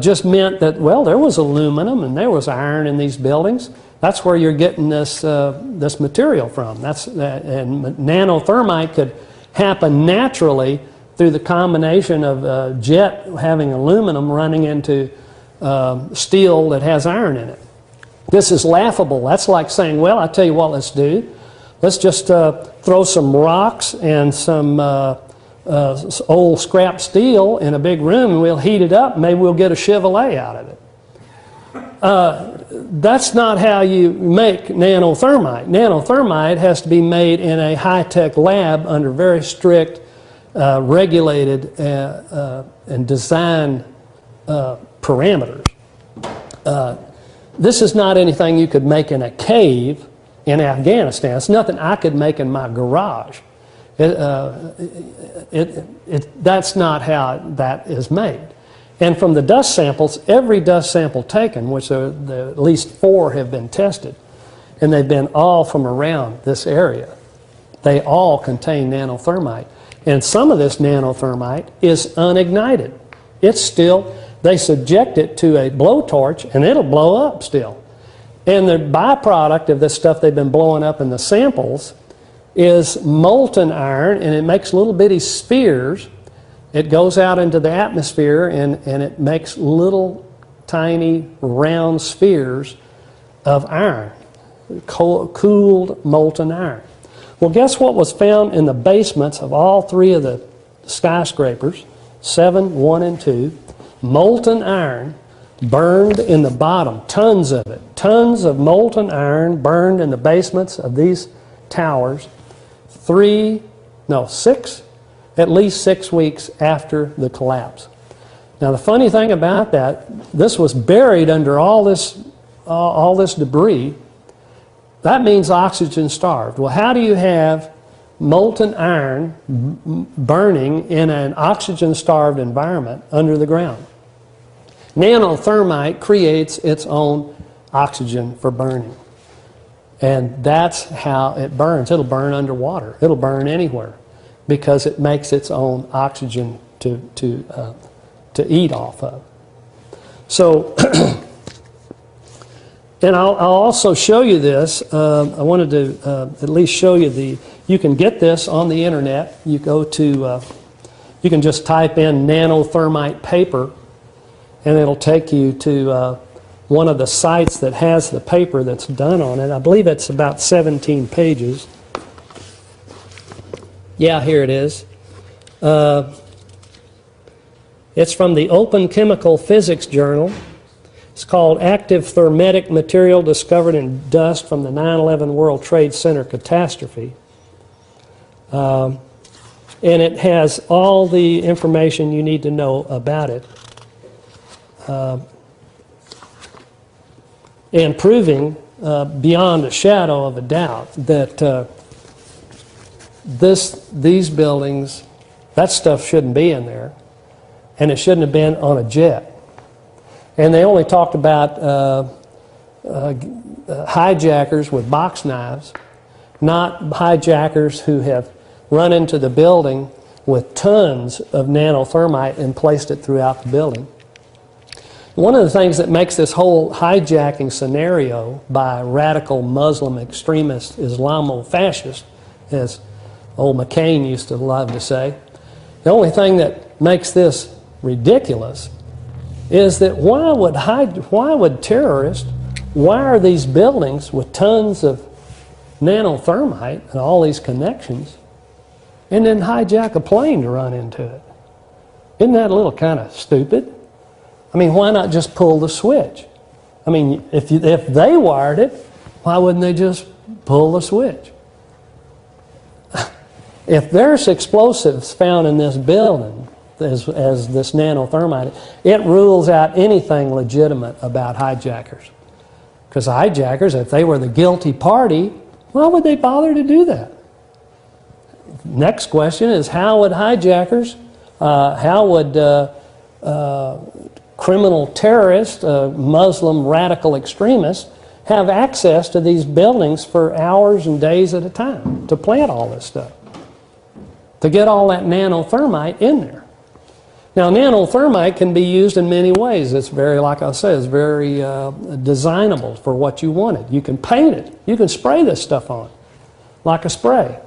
just meant that, well, there was aluminum and there was iron in these buildings. That's where you're getting this material from. And nanothermite could happen naturally through the combination of jet having aluminum running into steel that has iron in it. This is laughable. That's like saying, well, I tell you what let's do. Let's just throw some rocks and some old scrap steel in a big room and we'll heat it up and maybe we'll get a Chevrolet out of it. That's not how you make nanothermite. Nanothermite has to be made in a high-tech lab under very strict regulated and designed parameters. This is not anything you could make in a cave in Afghanistan. It's nothing I could make in my garage. That's not how that is made. And from the dust samples, every dust sample taken, which at least 4 have been tested, and they've been all from around this area, they all contain nanothermite. And some of this nanothermite is unignited. It's still, they subject it to a blowtorch and it'll blow up still. And the byproduct of this stuff they've been blowing up in the samples is molten iron, and it makes little bitty spheres. It goes out into the atmosphere, and it makes little tiny round spheres of iron, cooled molten iron. Well, guess what was found in the basements of all three of the skyscrapers, 7, 1, and 2? Molten iron burned in the bottom, tons of it. Tons of molten iron burned in the basements of these towers, at least 6 weeks after the collapse. Now, the funny thing about that, this was buried under all this debris. That means oxygen starved. Well, how do you have molten iron burning in an oxygen starved environment under the ground? Nanothermite creates its own oxygen for burning. And that's how it burns. It'll burn underwater. It'll burn anywhere because it makes its own oxygen to eat off of. So, and I'll also show you this. I wanted to at least show you you can get this on the internet. You go to, you can just type in nanothermite paper, and it'll take you to one of the sites that has the paper that's done on it. I believe it's about 17 pages. Yeah, here it is. It's from the Open Chemical Physics Journal. It's called Active Thermetic Material Discovered in Dust from the 9/11 World Trade Center Catastrophe. And it has all the information you need to know about it. And proving beyond a shadow of a doubt that these buildings, that stuff shouldn't be in there, and it shouldn't have been on a jet. And they only talked about hijackers with box knives, not hijackers who have run into the building with tons of nanothermite and placed it throughout the building. One of the things that makes this whole hijacking scenario by radical Muslim extremist Islamo-fascists, as old McCain used to love to say, the only thing that makes this ridiculous is that why would terrorists wire these buildings with tons of nanothermite and all these connections and then hijack a plane to run into it? Isn't that a little kind of stupid? I mean, why not just pull the switch? I mean, if they wired it, why wouldn't they just pull the switch? If there's explosives found in this building, as this nanothermite, it rules out anything legitimate about hijackers. Because hijackers, if they were the guilty party, why would they bother to do that? Next question is, how would hijackers, how would criminal terrorists, Muslim radical extremists, have access to these buildings for hours and days at a time to plant all this stuff, to get all that nanothermite in there? Now, nanothermite can be used in many ways. It's very, like I said, it's very designable for what you wanted. You can paint it. You can spray this stuff on like a spray.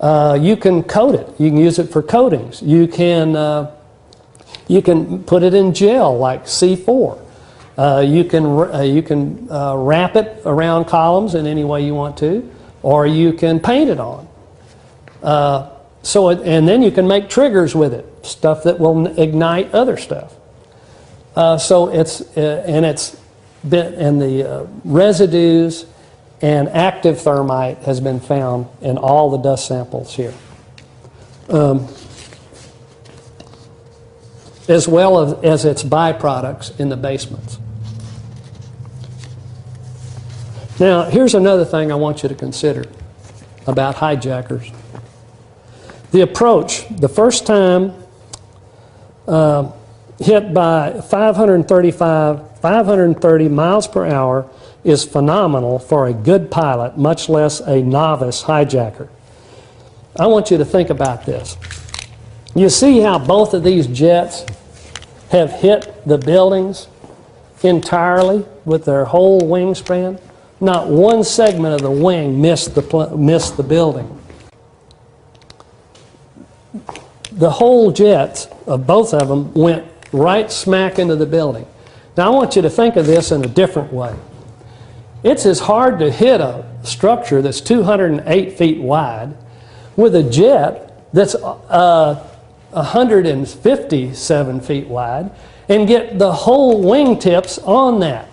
You can coat it. You can use it for coatings. You can put it in gel like C4. You can wrap it around columns in any way you want to, or you can paint it on. And then you can make triggers with it, stuff that will ignite other stuff. The residues and active thermite has been found in all the dust samples here, as well as its byproducts in the basements. Now, here's another thing I want you to consider about hijackers. The approach, the first time hit by 530 miles per hour is phenomenal for a good pilot, much less a novice hijacker. I want you to think about this. You see how both of these jets have hit the buildings entirely with their whole wingspan? Not one segment of the wing missed the building. The whole jets of both of them went right smack into the building. Now I want you to think of this in a different way. It's as hard to hit a structure that's 208 feet wide with a jet that's 157 feet wide and get the whole wingtips on that.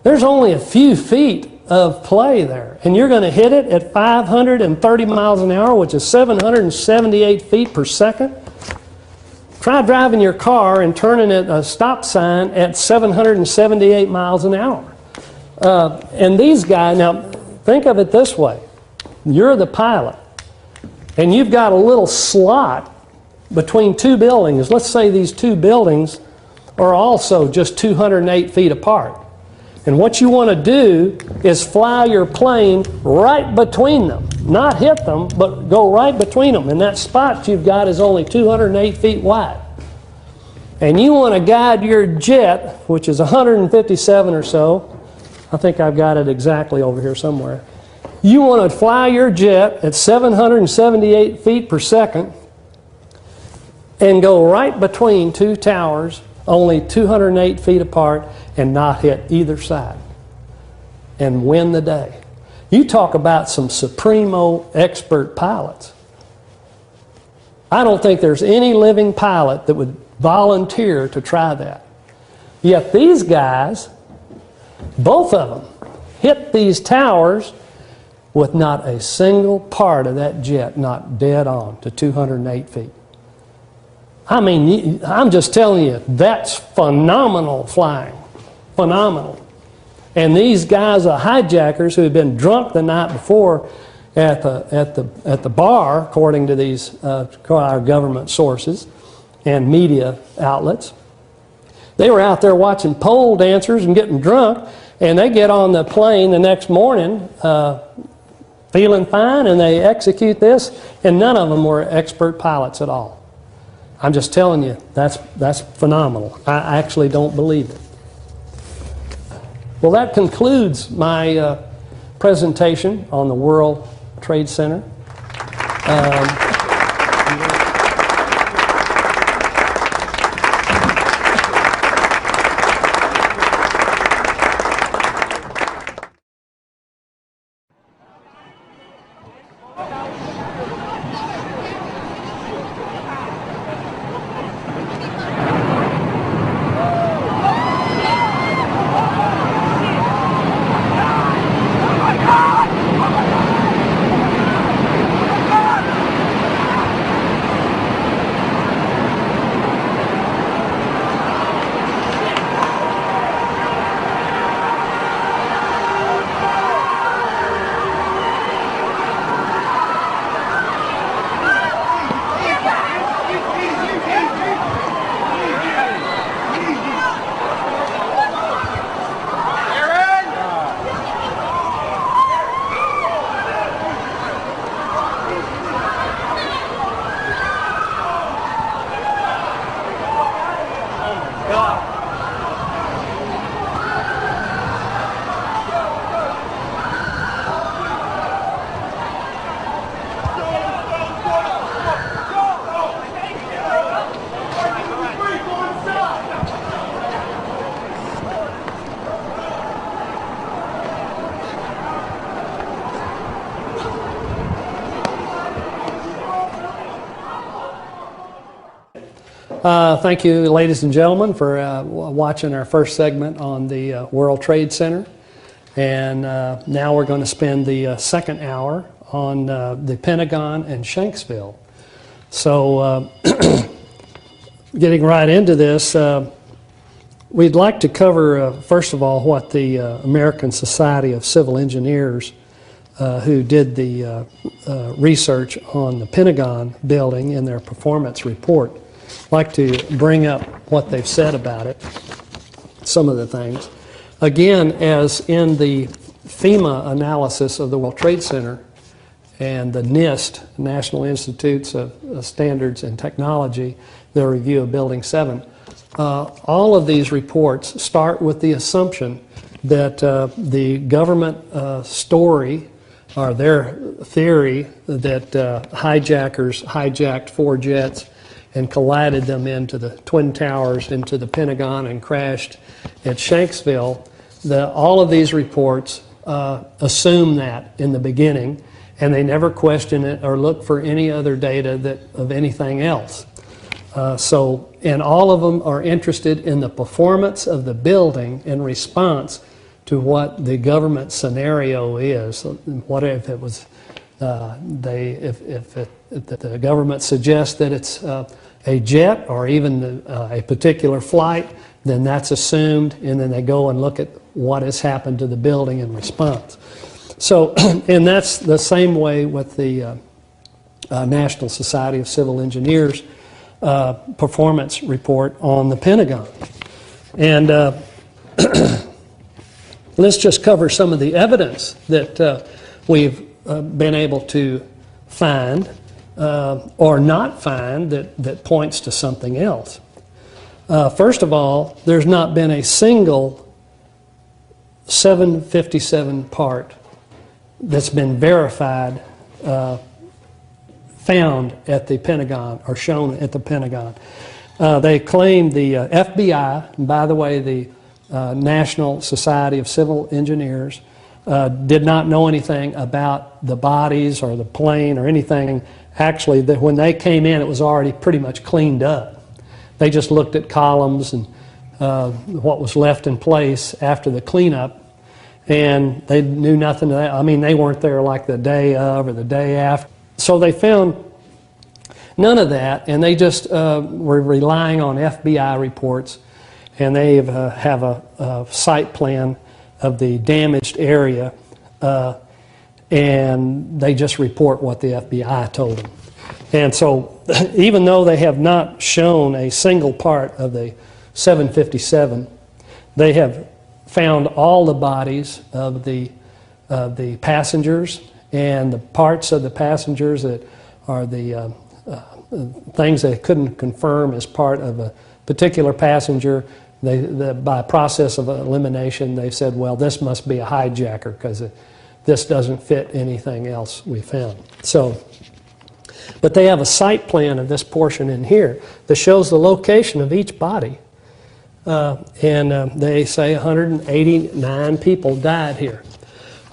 There's only a few feet of play there, and you're going to hit it at 530 miles an hour, which is 778 feet per second. Try driving your car and turning at a stop sign at 778 miles an hour. And these guys, now think of it this way. You're the pilot, and you've got a little slot between two buildings. Let's say these two buildings are also just 208 feet apart. And what you want to do is fly your plane right between them. Not hit them, but go right between them. And that spot you've got is only 208 feet wide. And you want to guide your jet, which is 157 or so. I think I've got it exactly over here somewhere. You want to fly your jet at 778 feet per second and go right between two towers, only 208 feet apart, and not hit either side and win the day. You talk about some supremo expert pilots. I don't think there's any living pilot that would volunteer to try that. Yet these guys, both of them, hit these towers with not a single part of that jet not dead on to 208 feet. I mean, I'm just telling you, that's phenomenal flying. Phenomenal. And these guys are hijackers who had been drunk the night before at the bar, according to these our government sources and media outlets. They were out there watching pole dancers and getting drunk, and they get on the plane the next morning feeling fine, and they execute this, and none of them were expert pilots at all. I'm just telling you, that's phenomenal. I actually don't believe it. Well, that concludes my presentation on the World Trade Center. Thank you, ladies and gentlemen, for watching our first segment on the World Trade Center. And now we're going to spend the second hour on the Pentagon and Shanksville. So getting right into this, we'd like to cover, first of all, what the American Society of Civil Engineers, who did the research on the Pentagon building in their performance report, like to bring up what they've said about it, some of the things. Again, as in the FEMA analysis of the World Trade Center and the NIST, National Institutes of Standards and Technology, their review of Building 7, all of these reports start with the assumption that the government story or their theory that hijackers hijacked 4 jets and collided them into the Twin Towers, into the Pentagon, and crashed at Shanksville. All of these reports assume that in the beginning, and they never question it or look for any other data of anything else. And all of them are interested in the performance of the building in response to what the government scenario is. What if it was if the government suggests that it's a jet or even a particular flight, then that's assumed, and then they go and look at what has happened to the building in response. So, and that's the same way with the National Society of Civil Engineers performance report on the Pentagon. And let's just cover some of the evidence that we've been able to find or not find that points to something else. First of all, there's not been a single 757 part that's been verified, found at the Pentagon or shown at the Pentagon. They claim the FBI, and by the way, the National Society of Civil Engineers, did not know anything about the bodies or the plane or anything. Actually, when they came in, it was already pretty much cleaned up. They just looked at columns and what was left in place after the cleanup, and they knew nothing of that. I mean, they weren't there like the day of or the day after. So they found none of that, and they just were relying on FBI reports, and they have a site plan of the damaged area, and they just report what the FBI told them. And so even though they have not shown a single part of the 757, they have found all the bodies of the passengers and the parts of the passengers that are the things they couldn't confirm as part of a particular passenger. By process of elimination, they said, well, this must be a hijacker because this doesn't fit anything else we found. So, but they have a site plan of this portion in here that shows the location of each body. And they say 189 people died here.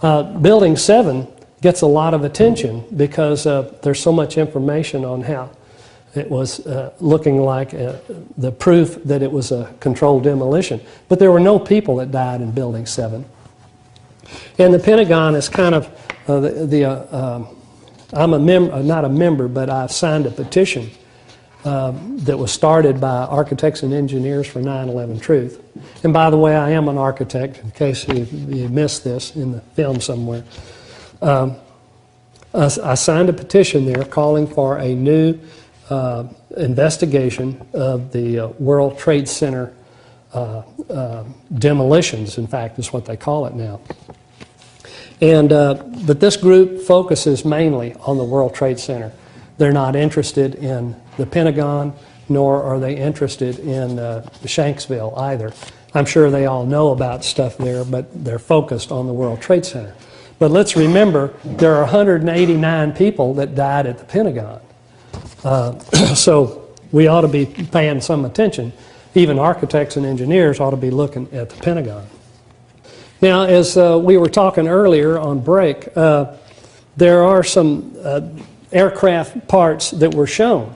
Building 7 gets a lot of attention because there's so much information on how it was looking like the proof that it was a controlled demolition. But there were no people that died in Building 7. And the Pentagon is kind of, I'm a member, not a member, but I signed a petition that was started by Architects and Engineers for 9/11 Truth. And by the way, I am an architect, in case you missed this in the film somewhere. I signed a petition there calling for a new investigation of the World Trade Center demolitions, in fact, is what they call it now. And but this group focuses mainly on the World Trade Center. They're not interested in the Pentagon, nor are they interested in Shanksville either. I'm sure they all know about stuff there, but they're focused on the World Trade Center. But let's remember, there are 189 people that died at the Pentagon. So we ought to be paying some attention. Even architects and engineers ought to be looking at the Pentagon. Now, as we were talking earlier on break, there are some aircraft parts that were shown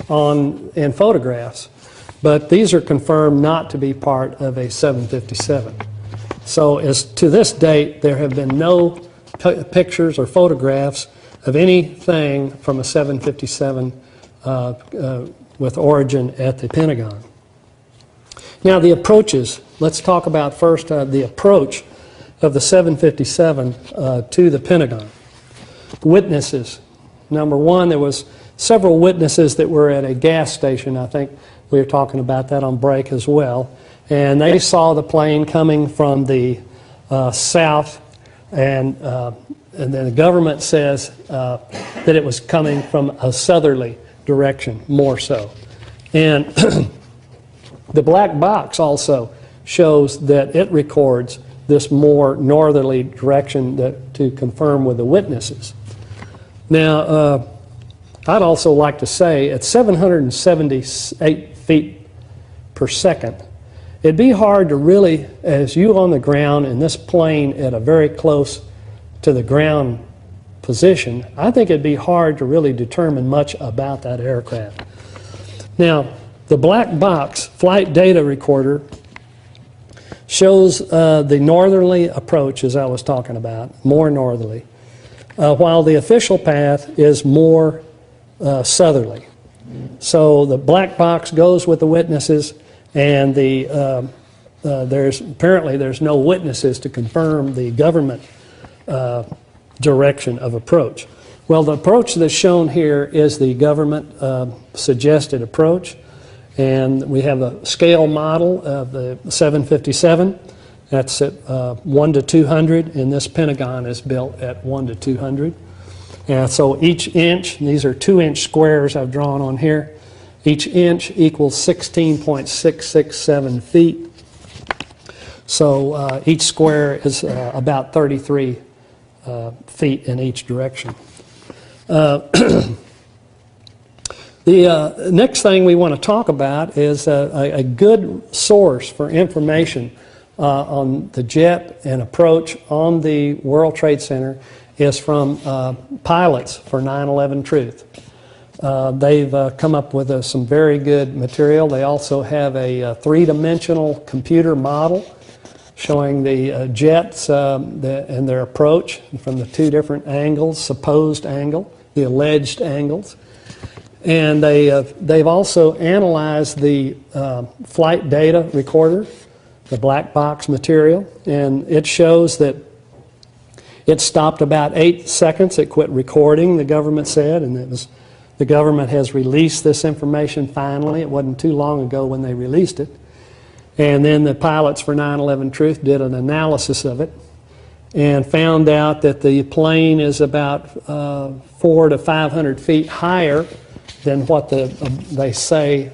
in photographs, but these are confirmed not to be part of a 757. So as to this date, there have been no pictures or photographs of anything from a 757 with origin at the Pentagon. Now the approaches, let's talk about first the approach of the 757 to the Pentagon. Witnesses. Number one, there was several witnesses that were at a gas station. I think we were talking about that on break as well. And they saw the plane coming from the south, and then the government says that it was coming from a southerly direction, more so. And The black box also shows that it records this more northerly direction to confirm with the witnesses. Now, I'd also like to say at 778 feet per second, it'd be hard to really, as you on the ground in this plane at a very close to the ground position, I think it'd be hard to really determine much about that aircraft. Now, the black box flight data recorder shows the northerly approach, as I was talking about, more northerly, while the official path is more southerly. So the black box goes with the witnesses, and apparently there's no witnesses to confirm the government direction of approach. Well, the approach that's shown here is the government suggested approach, and we have a scale model of the 757. That's at 1 to 200, and this Pentagon is built at 1 to 200. And so each inch, these are 2-inch squares I've drawn on here, each inch equals 16.667 feet. So each square is about 33 feet in each direction. The next thing we want to talk about is a good source for information on the jet and approach on the World Trade Center is from pilots for 9/11 Truth. They've come up with some very good material. They also have a three-dimensional computer model showing the jets and their approach from the two different angles, supposed angle, the alleged angles. And they've also analyzed the flight data recorder, the black box material, and it shows that it stopped about 8 seconds. It quit recording, the government said, and the government has released this information finally. It wasn't too long ago when they released it. And then the pilots for 9/11 Truth did an analysis of it and found out that the plane is about 400 to 500 feet higher than what they say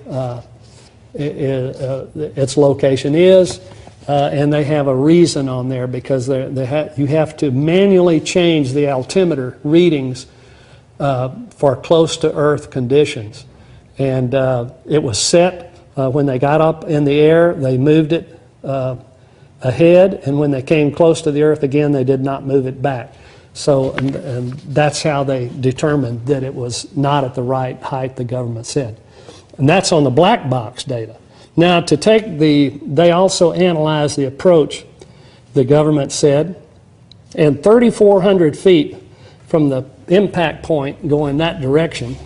its location is, and they have a reason on there because you have to manually change the altimeter readings for close to Earth conditions. And it was set when they got up in the air, they moved it ahead, and when they came close to the Earth again, they did not move it back. So and that's how they determined that it was not at the right height the government said. And that's on the black box data. Now they also analyzed the approach the government said, and 3,400 feet from the impact point going that direction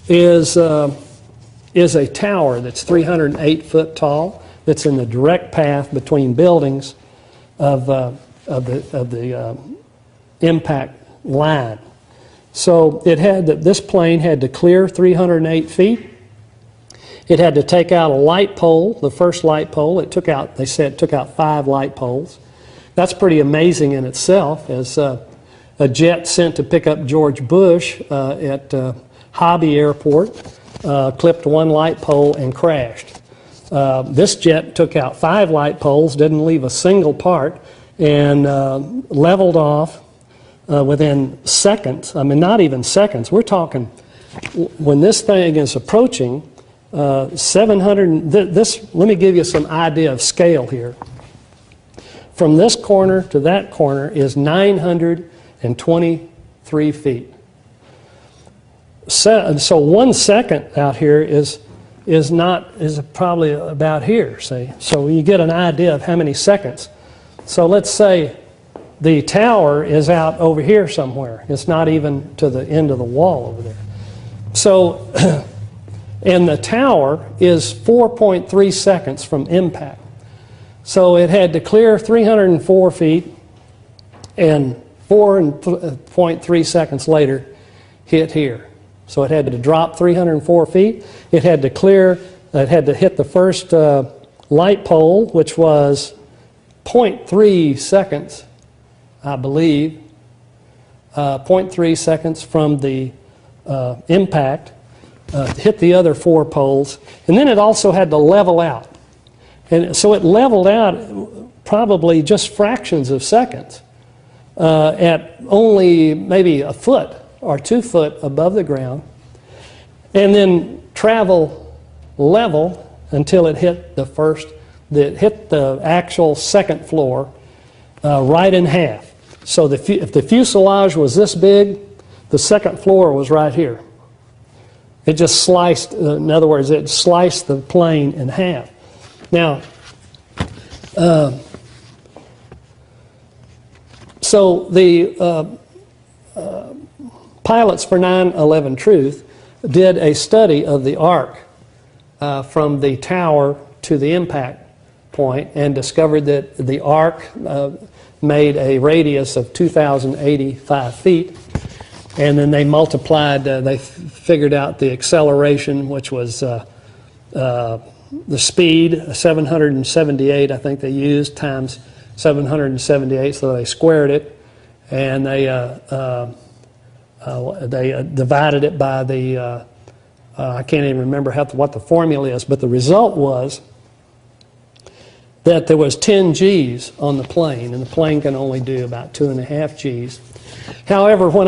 is a tower that's 308 foot tall that's in the direct path between buildings of the impact line. So this plane had to clear 308 feet. It had to take out a light pole, the first light pole. They said it took out 5 light poles. That's pretty amazing in itself, as a jet sent to pick up George Bush at Hobby Airport clipped 1 light pole and crashed. This jet took out 5 light poles, didn't leave a single part, and leveled off within seconds. I mean, not even seconds. We're talking, when this thing is approaching 700, let me give you some idea of scale here. From this corner to that corner is 923 feet. So 1 second out here is probably about here, see? So you get an idea of how many seconds. So let's say the tower is out over here somewhere. It's not even to the end of the wall over there. So, and the tower is 4.3 seconds from impact. So it had to clear 304 feet and 4.3 seconds later hit here. So it had to drop 304 feet. It had to hit the first light pole, which was 0.3 seconds, I believe, 0.3 seconds from the impact. hit the other 4 poles, and then it also had to level out. And so it leveled out probably just fractions of seconds at only maybe a foot or 2 foot above the ground, and then travel level until it hit the actual second floor right in half. So if the fuselage was this big, the second floor was right here. It just sliced, in other words, it sliced the plane in half. Now, so the pilots for 9/11 Truth did a study of the arc from the tower to the impact point and discovered that the arc made a radius of 2,085 feet. And then they multiplied, they figured out the acceleration, which was the speed, 778, I think they used, times 778, so they squared it. And they divided it by the, I can't even remember what the formula is, but the result was that there was 10 Gs on the plane, and the plane can only do about 2.5 Gs. However, when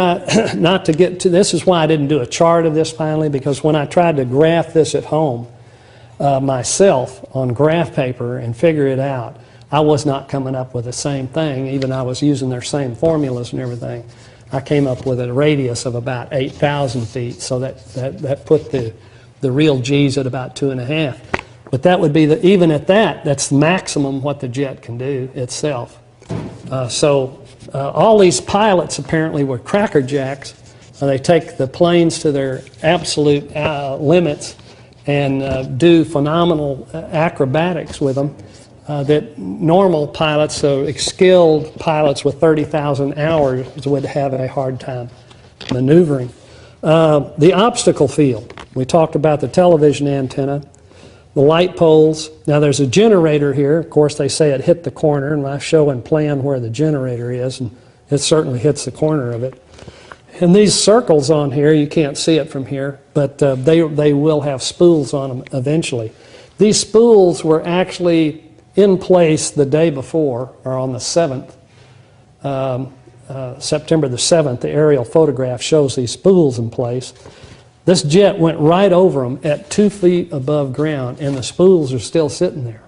not to get to, this is why I didn't do a chart of this finally, because when I tried to graph this at home myself on graph paper and figure it out, I was not coming up with the same thing, even I was using their same formulas and everything. I came up with a radius of about 8,000 feet, so that put the real Gs at about 2.5. But that would be, even at that, that's the maximum what the jet can do itself. All these pilots apparently were crackerjacks. They take the planes to their absolute limits and do phenomenal acrobatics with them that normal pilots, so skilled pilots with 30,000 hours would have a hard time maneuvering. The obstacle field. We talked about the television antenna, the light poles. Now there's a generator here. Of course, they say it hit the corner, and I show and plan where the generator is, and it certainly hits the corner of it. And these circles on here, you can't see it from here, but they will have spools on them eventually. These spools were actually in place the day before, or on the 7th, September the 7th. The aerial photograph shows these spools in place. This jet went right over them at 2 feet above ground, and the spools are still sitting there.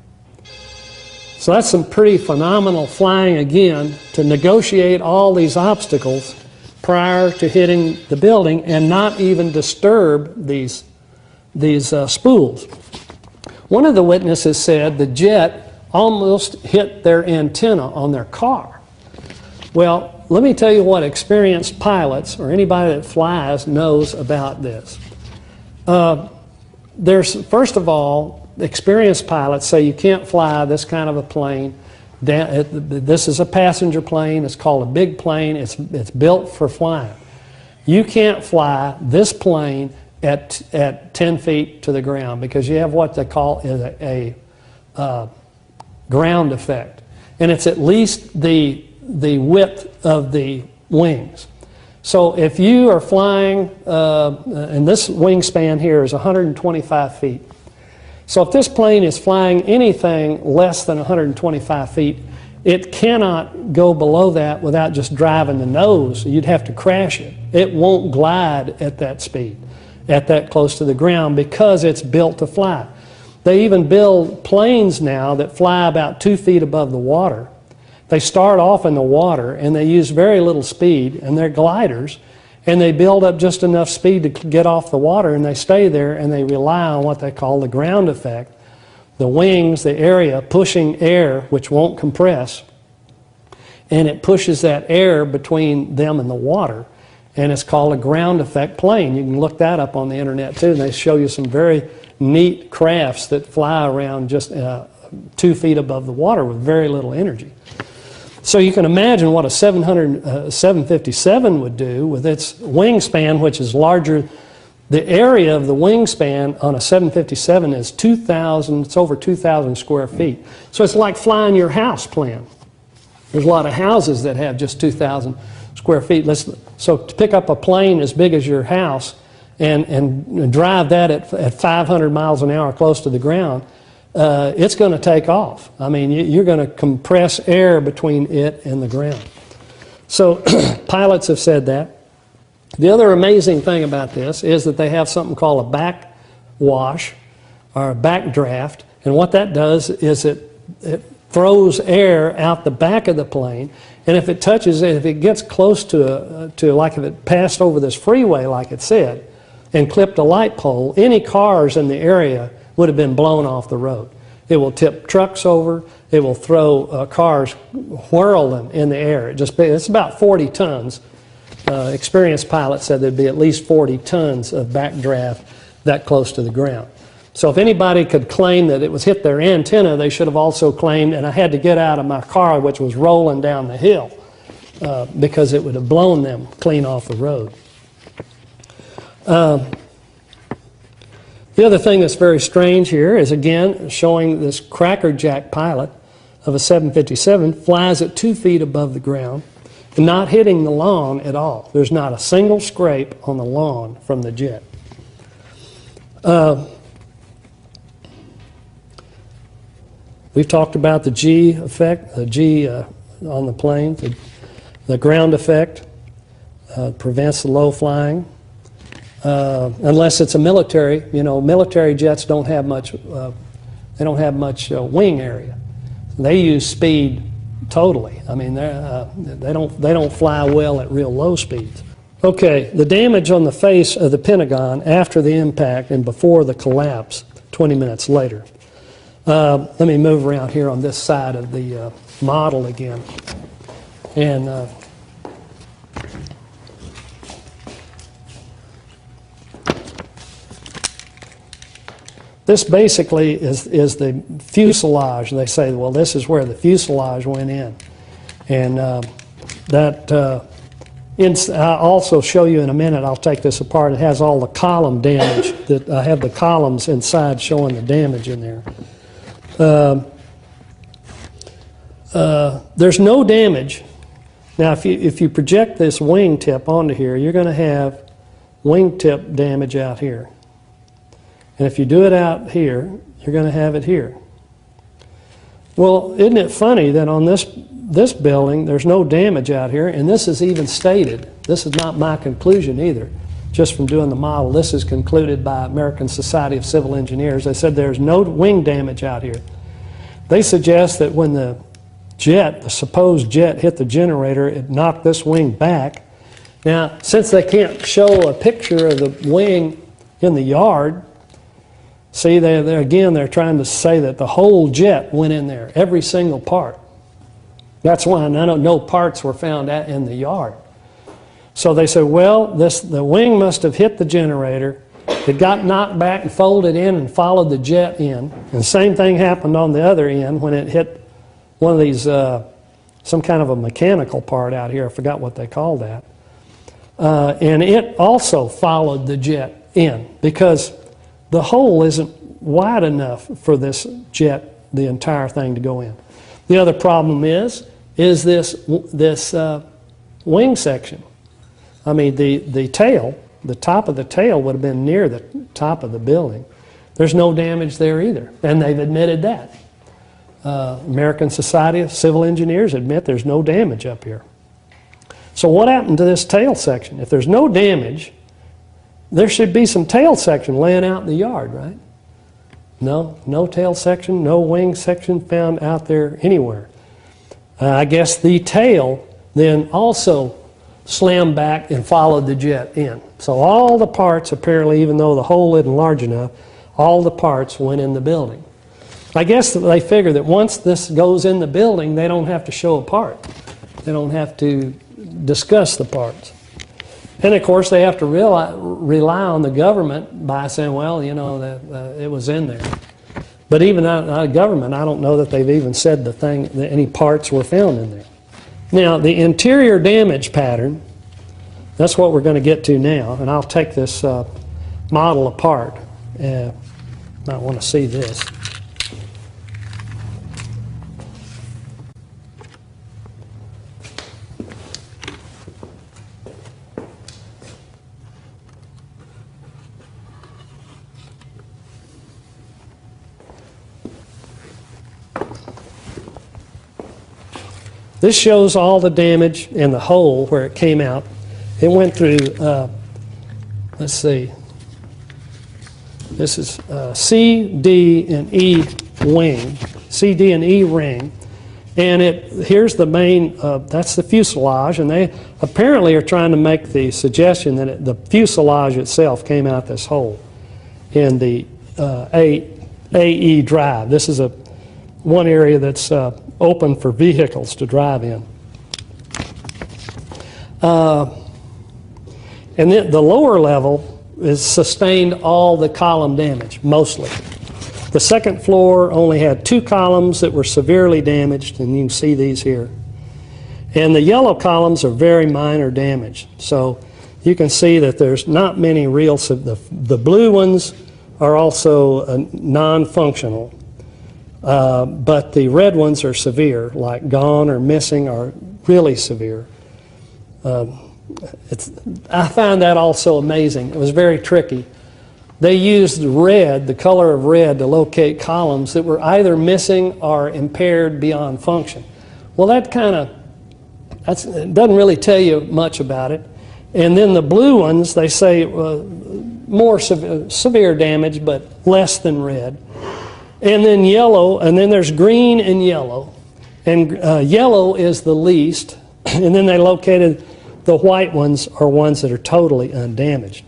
So that's some pretty phenomenal flying again, to negotiate all these obstacles prior to hitting the building and not even disturb these spools. One of the witnesses said the jet almost hit their antenna on their car. Well, let me tell you what experienced pilots or anybody that flies knows about this. First of all, experienced pilots say you can't fly this kind of a plane. This is a passenger plane. It's called a big plane. It's built for flying. You can't fly this plane at 10 feet to the ground because you have what they call a ground effect. And it's at least the width of the wings. So if you are flying, and this wingspan here is 125 feet. So if this plane is flying anything less than 125 feet, it cannot go below that without just driving the nose. You'd have to crash it. It won't glide at that speed, at that close to the ground, because it's built to fly. They even build planes now that fly about 2 feet above the water. They start off in the water and they use very little speed, and they're gliders, and they build up just enough speed to get off the water, and they stay there, and they rely on what they call the ground effect. The wings, the area, pushing air, which won't compress, and it pushes that air between them and the water, and it's called a ground effect plane. You can look that up on the internet too, and they show you some very neat crafts that fly around just 2 feet above the water with very little energy. So you can imagine what a 757 would do with its wingspan, which is larger. The area of the wingspan on a 757 is 2,000, it's over 2,000 square feet. So it's like flying your house plan. There's a lot of houses that have just 2,000 square feet. So to pick up a plane as big as your house and drive that at 500 miles an hour close to the ground, it's going to take off. I mean, you're going to compress air between it and the ground. So pilots have said that. The other amazing thing about this is that they have something called a backwash or a backdraft, and what that does is it throws air out the back of the plane, and if it touches it, if it gets close to like if it passed over this freeway like it said and clipped a light pole, any cars in the area would have been blown off the road. It will tip trucks over. It will throw cars, whirl them in the air. It's about 40 tons. Experienced pilots said there'd be at least 40 tons of backdraft that close to the ground. So if anybody could claim that it was hit their antenna, they should have also claimed, and I had to get out of my car, which was rolling down the hill, because it would have blown them clean off the road. The other thing that's very strange here is, again, showing this crackerjack pilot of a 757 flies at 2 feet above the ground and not hitting the lawn at all. There's not a single scrape on the lawn from the jet. We've talked about the G effect, the G on the plane, the ground effect prevents the low flying. Unless it's a military, military jets don't have much. They don't have much wing area. They use speed totally. I mean, they don't fly well at real low speeds. Okay, the damage on the face of the Pentagon after the impact and before the collapse, 20 minutes later. Let me move around here on this side of the model again, and. This basically is the fuselage. They say, well, this is where the fuselage went in. And I'll also show you in a minute, I'll take this apart. It has all the column damage. That I have the columns inside showing the damage in there. There's no damage. Now, if you project this wingtip onto here, you're going to have wingtip damage out here. And if you do it out here, you're going to have it here. Well, isn't it funny that on this building, there's no damage out here, and this is even stated. This is not my conclusion either, just from doing the model. This is concluded by American Society of Civil Engineers. They said there's no wing damage out here. They suggest that when the supposed jet hit the generator, it knocked this wing back. Now, since they can't show a picture of the wing in the yard, see, they're trying to say that the whole jet went in there, every single part. That's why no parts were found in the yard. So they said, well, the wing must have hit the generator. It got knocked back and folded in and followed the jet in. And the same thing happened on the other end when it hit one of these, some kind of a mechanical part out here. I forgot what they called that. And it also followed the jet in because the hole isn't wide enough for this jet, the entire thing, to go in. The other problem is this wing section. I mean, the tail, the top of the tail would have been near the top of the building. There's no damage there either, and they've admitted that. American Society of Civil Engineers admit there's no damage up here. So what happened to this tail section? If there's no damage, there should be some tail section laying out in the yard, right? No tail section, no wing section found out there anywhere. I guess the tail then also slammed back and followed the jet in. So all the parts, apparently, even though the hole isn't large enough, all the parts went in the building. I guess they figure that once this goes in the building, they don't have to show a part. They don't have to discuss the parts. And of course, they have to rely on the government by saying, well, it was in there. But even out government, I don't know that they've even said that any parts were found in there. Now, the interior damage pattern, that's what we're going to get to now. And I'll take this model apart. You might want to see this. This shows all the damage in the hole where it came out. It went through, let's see, this is C, D, and E wing, C, D, and E ring. And here's the main, that's the fuselage, and they apparently are trying to make the suggestion that the fuselage itself came out this hole in the AE drive. This is one area that's open for vehicles to drive in. And then the lower level is sustained all the column damage, mostly. The second floor only had 2 columns that were severely damaged, and you can see these here. And the yellow columns are very minor damage. So you can see that there's not many real, the blue ones are also non-functional, but the red ones are severe, like gone or missing or really severe. I find that also amazing. It was very tricky. They used red, the color of red, to locate columns that were either missing or impaired beyond function. Well, that it doesn't really tell you much about it. And then the blue ones, they say more severe damage, but less than red. And then yellow, and then there's green and yellow. And yellow is the least. And then they located the white ones are ones that are totally undamaged.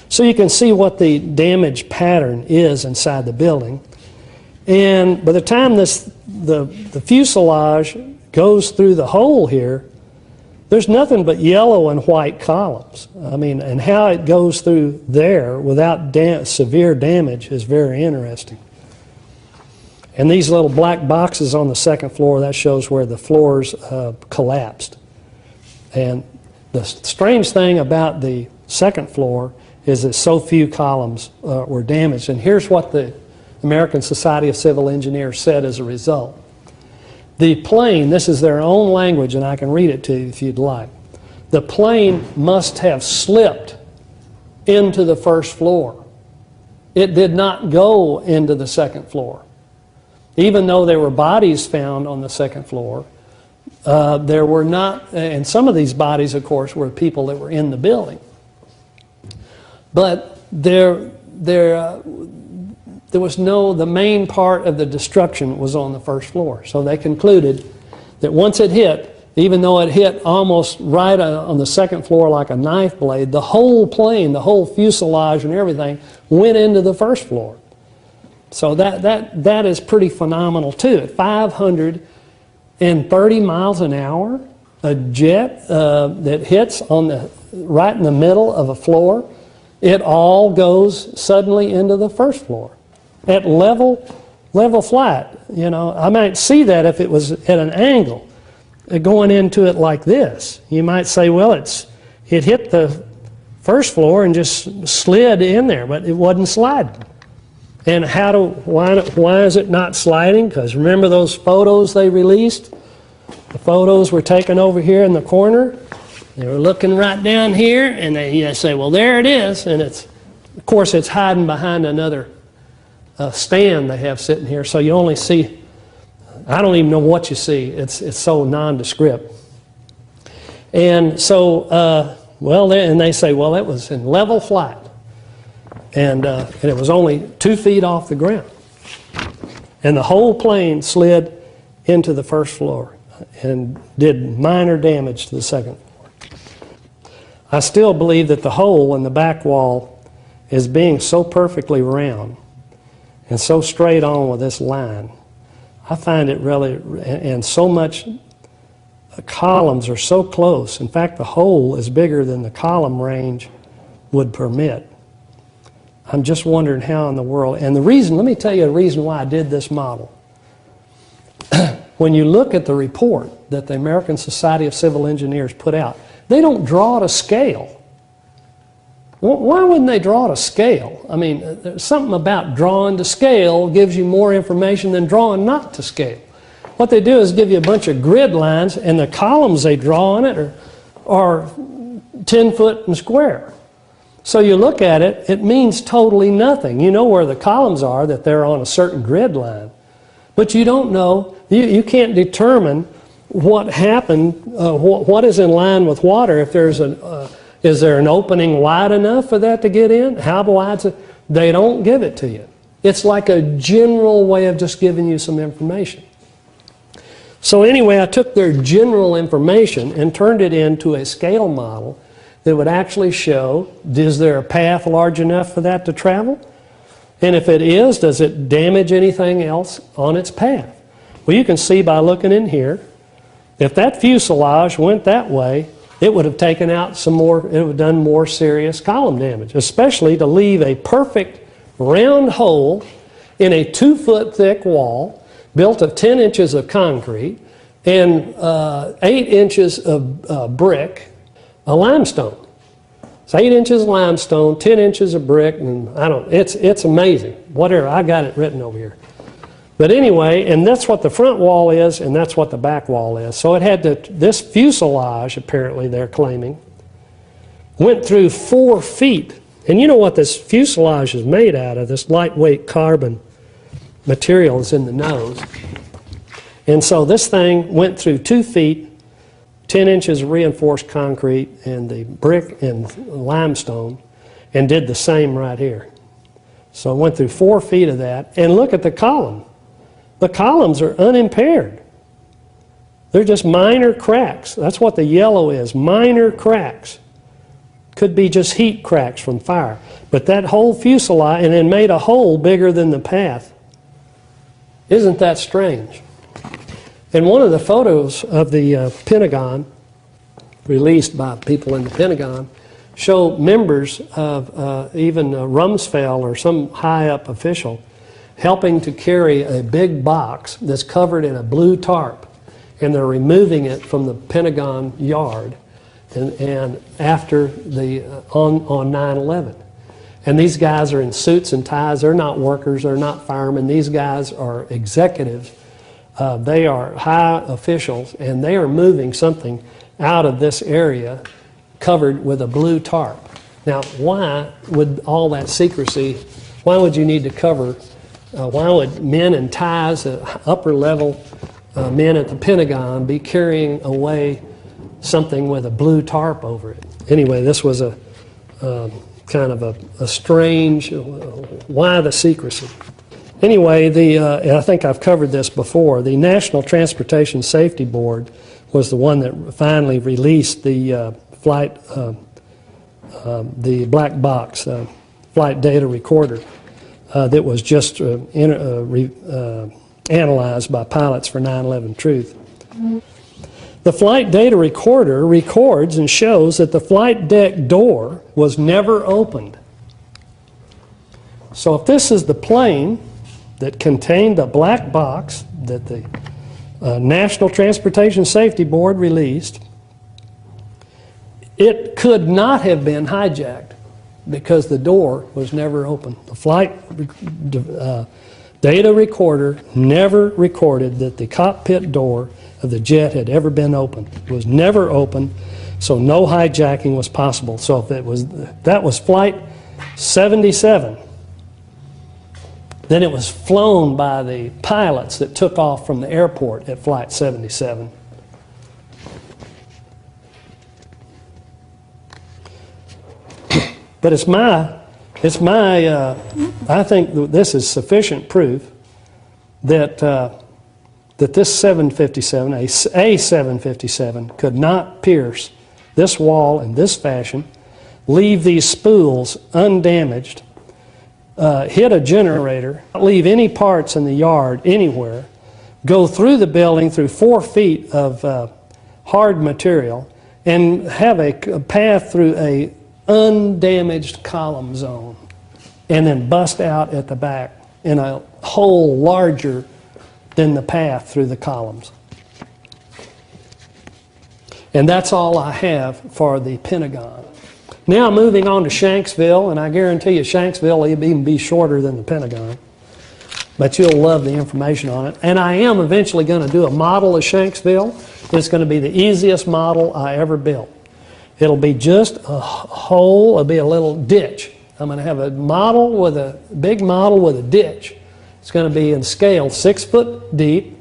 So you can see what the damage pattern is inside the building. And by the time the fuselage goes through the hole here, there's nothing but yellow and white columns. I mean, and how it goes through there without severe damage is very interesting. And these little black boxes on the second floor, that shows where the floors collapsed. And the strange thing about the second floor is that so few columns were damaged. And here's what the American Society of Civil Engineers said as a result. The plane, this is their own language, and I can read it to you if you'd like. The plane must have slipped into the first floor. It did not go into the second floor. Even though there were bodies found on the second floor, there were not, and some of these bodies, of course, were people that were in the building. But there was the main part of the destruction was on the first floor. So they concluded that once it hit, even though it hit almost right on the second floor like a knife blade, the whole plane, the whole fuselage and everything went into the first floor. So that is pretty phenomenal too. At 530 miles an hour, a jet that hits right in the middle of a floor, it all goes suddenly into the first floor at level flight. You know, I might see that if it was at an angle going into it like this. You might say, well, it hit the first floor and just slid in there, but it wasn't sliding. And why is it not sliding? Because remember those photos they released? The photos were taken over here in the corner. They were looking right down here, and they say, well, there it is. And of course, it's hiding behind another stand they have sitting here. So you only see, I don't even know what you see. It's so nondescript. And so, and they say, well, it was in level flight. And it was only 2 feet off the ground. And the whole plane slid into the first floor and did minor damage to the second floor. I still believe that the hole in the back wall is being so perfectly round and so straight on with this line. I find it really, and so much, columns are so close. In fact, the hole is bigger than the column range would permit. I'm just wondering how in the world, and the reason, let me tell you the reason why I did this model. When you look at the report that the American Society of Civil Engineers put out, they don't draw to scale. Why wouldn't they draw to scale? I mean, there's something about drawing to scale gives you more information than drawing not to scale. What they do is give you a bunch of grid lines, and the columns they draw on it are 10 foot and square. So you look at it, it means totally nothing. You know where the columns are, that they're on a certain grid line. But you don't know, you can't determine what happened, what is in line with water, if there's is there an opening wide enough for that to get in? How wide? They don't give it to you. It's like a general way of just giving you some information. So anyway, I took their general information and turned it into a scale model that would actually show, is there a path large enough for that to travel? And if it is, does it damage anything else on its path? Well, you can see by looking in here, if that fuselage went that way, it would have taken out some more, it would have done more serious column damage, especially to leave a perfect round hole in a 2-foot thick wall built of 10 inches of concrete and 8 inches of brick, a limestone. It's 8 inches of limestone, 10 inches of brick, and it's amazing. Whatever, I got it written over here. But anyway, and that's what the front wall is, and that's what the back wall is. So it had this fuselage, apparently they're claiming, went through 4 feet. And you know what this fuselage is made out of, this lightweight carbon material is in the nose. And so this thing went through 2 feet, 10 inches of reinforced concrete and the brick and limestone, and did the same right here. So it went through 4 feet of that. And look at the column. The columns are unimpaired. They're just minor cracks. That's what the yellow is, minor cracks. Could be just heat cracks from fire. But that whole fuselage, and then made a hole bigger than the path. Isn't that strange? And one of the photos of the Pentagon, released by people in the Pentagon, show members of even Rumsfeld or some high-up official helping to carry a big box that's covered in a blue tarp, and they're removing it from the Pentagon yard and after on 9/11. And these guys are in suits and ties. They're not workers. They're not firemen. These guys are executives. They are high officials, and they are moving something out of this area covered with a blue tarp. Now, why would all that secrecy, why would you need to cover, why would men in ties, upper level men at the Pentagon, be carrying away something with a blue tarp over it? Anyway, this was a kind of a strange, why the secrecy? Anyway, I think I've covered this before. The National Transportation Safety Board was the one that finally released the the black box flight data recorder that was just analyzed by pilots for 9/11 Truth. The flight data recorder records and shows that the flight deck door was never opened. So if this is the plane that contained a black box that the National Transportation Safety Board released, it could not have been hijacked because the door was never open. The flight data recorder never recorded that the cockpit door of the jet had ever been opened. It was never open, so no hijacking was possible. So if that was Flight 77, then it was flown by the pilots that took off from the airport at Flight 77. But I think this is sufficient proof that that this 757, a 757, could not pierce this wall in this fashion, leave these spools undamaged, hit a generator, not leave any parts in the yard anywhere, go through the building through 4 feet of hard material, and have a path through a undamaged column zone, and then bust out at the back in a hole larger than the path through the columns. And that's all I have for the Pentagon. Now moving on to Shanksville, and I guarantee you Shanksville will even be shorter than the Pentagon, but you'll love the information on it. And I am eventually going to do a model of Shanksville. It's going to be the easiest model I ever built. It'll be just a hole, it'll be a little ditch. I'm going to have a model with a big model with a ditch. It's going to be in scale 6 foot deep,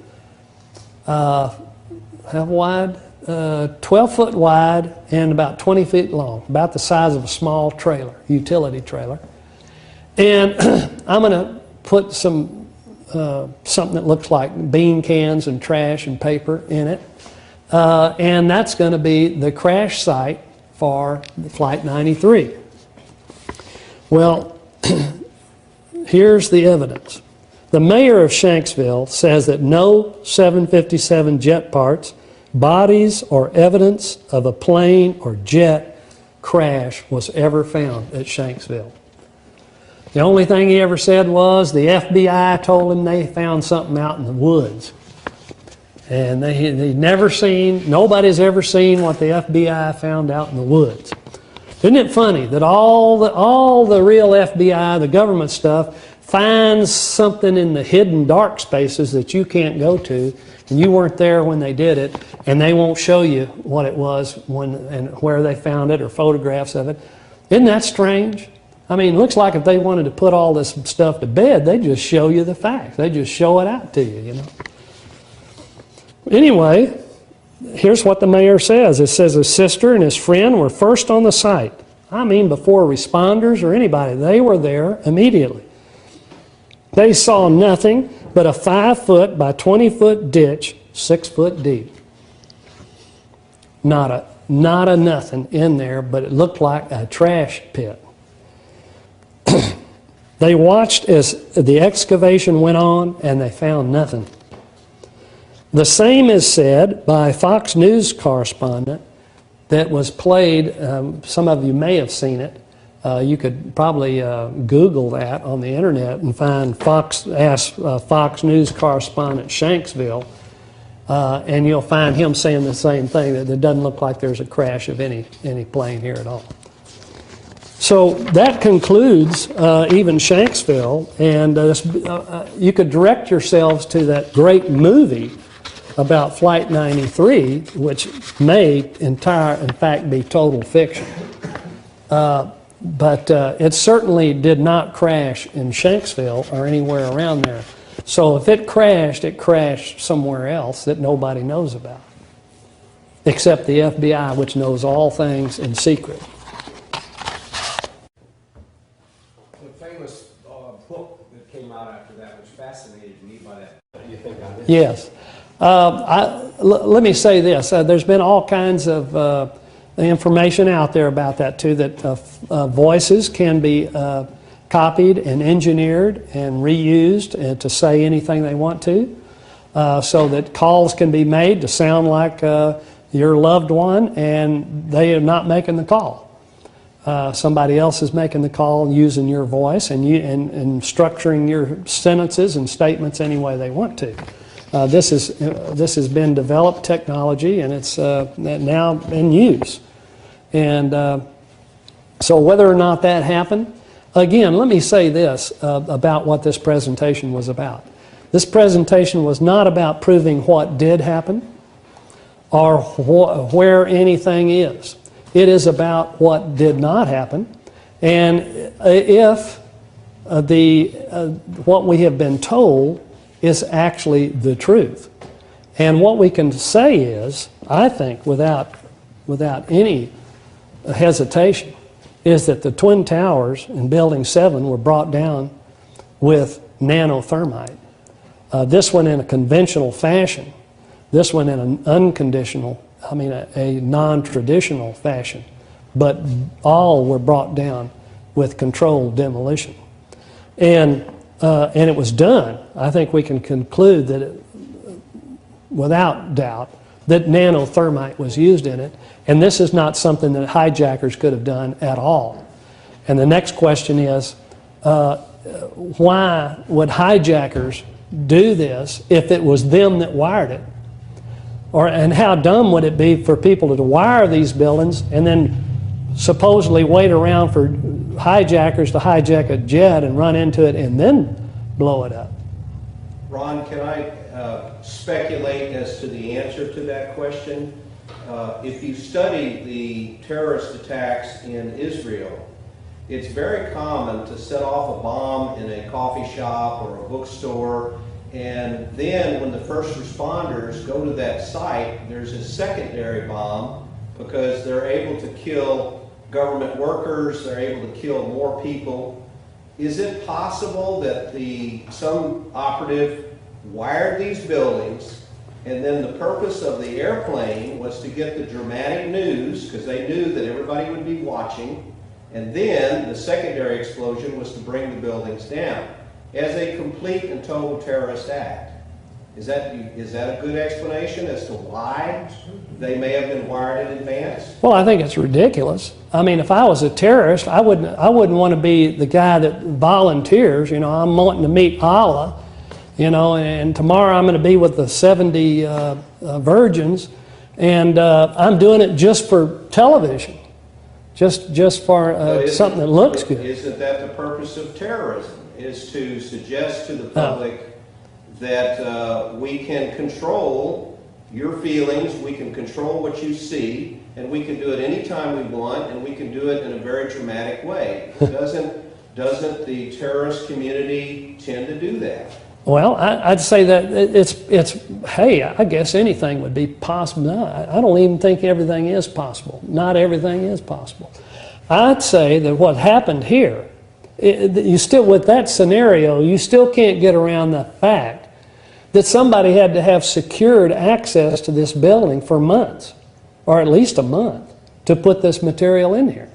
how wide? 12 foot wide and about 20 feet long, about the size of a small trailer, utility trailer. And I'm going to put some something that looks like bean cans and trash and paper in it. And that's going to be the crash site for Flight 93. Well, here's the evidence. The mayor of Shanksville says that no 757 jet parts, bodies, or evidence of a plane or jet crash was ever found at Shanksville. The only thing he ever said was the FBI told him they found something out in the woods. And they'd never seen, nobody's ever seen what the FBI found out in the woods. Isn't it funny that all the real FBI, the government stuff, finds something in the hidden dark spaces that you can't go to, and you weren't there when they did it, and they won't show you what it was and where they found it or photographs of it. Isn't that strange? I mean, it looks like if they wanted to put all this stuff to bed, they'd just show you the facts. They'd just show it out to you, you know. Anyway, here's what the mayor says. It says his sister and his friend were first on the site. I mean, before responders or anybody. They were there immediately. They saw nothing but a 5-foot by 20-foot ditch, 6 foot deep. Not a nothing in there, but it looked like a trash pit. They watched as the excavation went on, and they found nothing. The same is said by a Fox News correspondent that was played. Some of you may have seen it. You could probably Google that on the internet and find Fox News correspondent Shanksville, and you'll find him saying the same thing, that it doesn't look like there's a crash of any plane here at all. So that concludes even Shanksville, and you could direct yourselves to that great movie about Flight 93, which may in fact be total fiction. But it certainly did not crash in Shanksville or anywhere around there. So if it crashed somewhere else that nobody knows about, except the FBI, which knows all things in secret. Book that came out after that, which fascinated me by that. What do you think on this? Yes. Let me say this. There's been all kinds of information out there about that too, that voices can be copied and engineered and reused to say anything they want to, so that calls can be made to sound like your loved one and they are not making the call. Somebody else is making the call using your voice and structuring your sentences and statements any way they want to. This has been developed technology, and it's now in use. And so whether or not that happened, again, let me say this about what this presentation was about. This presentation was not about proving what did happen or where anything is. It is about what did not happen, and if what we have been told is actually the truth. And what we can say is, I think without any hesitation, is that the Twin Towers in Building 7 were brought down with nanothermite. This one in a conventional fashion, this one in an unconditional, a non-traditional fashion, but all were brought down with controlled demolition. And it was done. I think we can conclude that, without doubt, that nanothermite was used in it, and this is not something that hijackers could have done at all. And the next question is, why would hijackers do this if it was them that wired it? And how dumb would it be for people to wire these buildings and then supposedly wait around for hijackers to hijack a jet and run into it and then blow it up? Ron, can I speculate as to the answer to that question? If you study the terrorist attacks in Israel, it's very common to set off a bomb in a coffee shop or a bookstore And then when the first responders go to that site, there's a secondary bomb because they're able to kill government workers, they're able to kill more people. Is it possible that some operative wired these buildings, and then the purpose of the airplane was to get the dramatic news, because they knew that everybody would be watching, and then the secondary explosion was to bring the buildings down as a complete and total terrorist act? Is that a good explanation as to why they may have been wired in advance? Well, I think it's ridiculous. I mean, if I was a terrorist, I wouldn't want to be the guy that volunteers. You know, I'm wanting to meet Allah, you know, and tomorrow I'm going to be with the 70 virgins, and I'm doing it just for television, just for something that looks good. Isn't that the purpose of terrorism? Is to suggest to the public that we can control your feelings, we can control what you see, and we can do it anytime we want, and we can do it in a very dramatic way. Doesn't the terrorist community tend to do that? Well, I'd say that hey, I guess anything would be possible. No, I don't even think everything is possible. Not everything is possible. I'd say that what happened here, you still, with that scenario, you still can't get around the fact that somebody had to have secured access to this building for months, or at least a month, to put this material in here.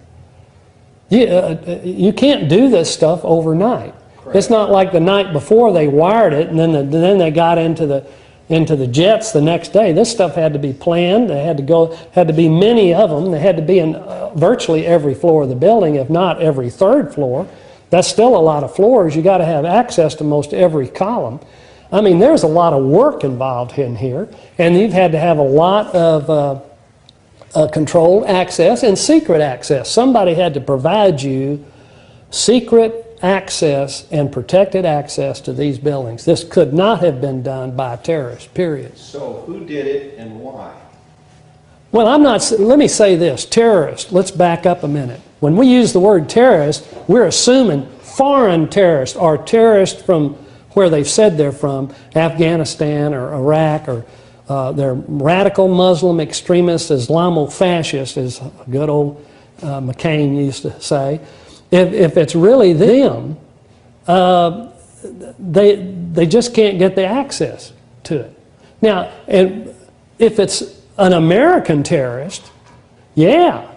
You can't do this stuff overnight. Correct. It's not like the night before they wired it and then they got into the jets the next day. This stuff had to be planned. They had to be many of them. They had to be in virtually every floor of the building, if not every third floor. That's still a lot of floors. You got to have access to most every column. I mean, there's a lot of work involved in here, and you've had to have a lot of controlled access and secret access. Somebody had to provide you secret access and protected access to these buildings. This could not have been done by a terrorist, period. So who did it and why? Well, let me say this, terrorist. Let's back up a minute. When we use the word terrorist, we're assuming foreign terrorists or terrorists from where they've said they're from, Afghanistan or Iraq, or they're radical Muslim extremists, Islamo-fascists, as good old McCain used to say. If it's really them, they just can't get the access to it. Now, and if it's an American terrorist, yeah,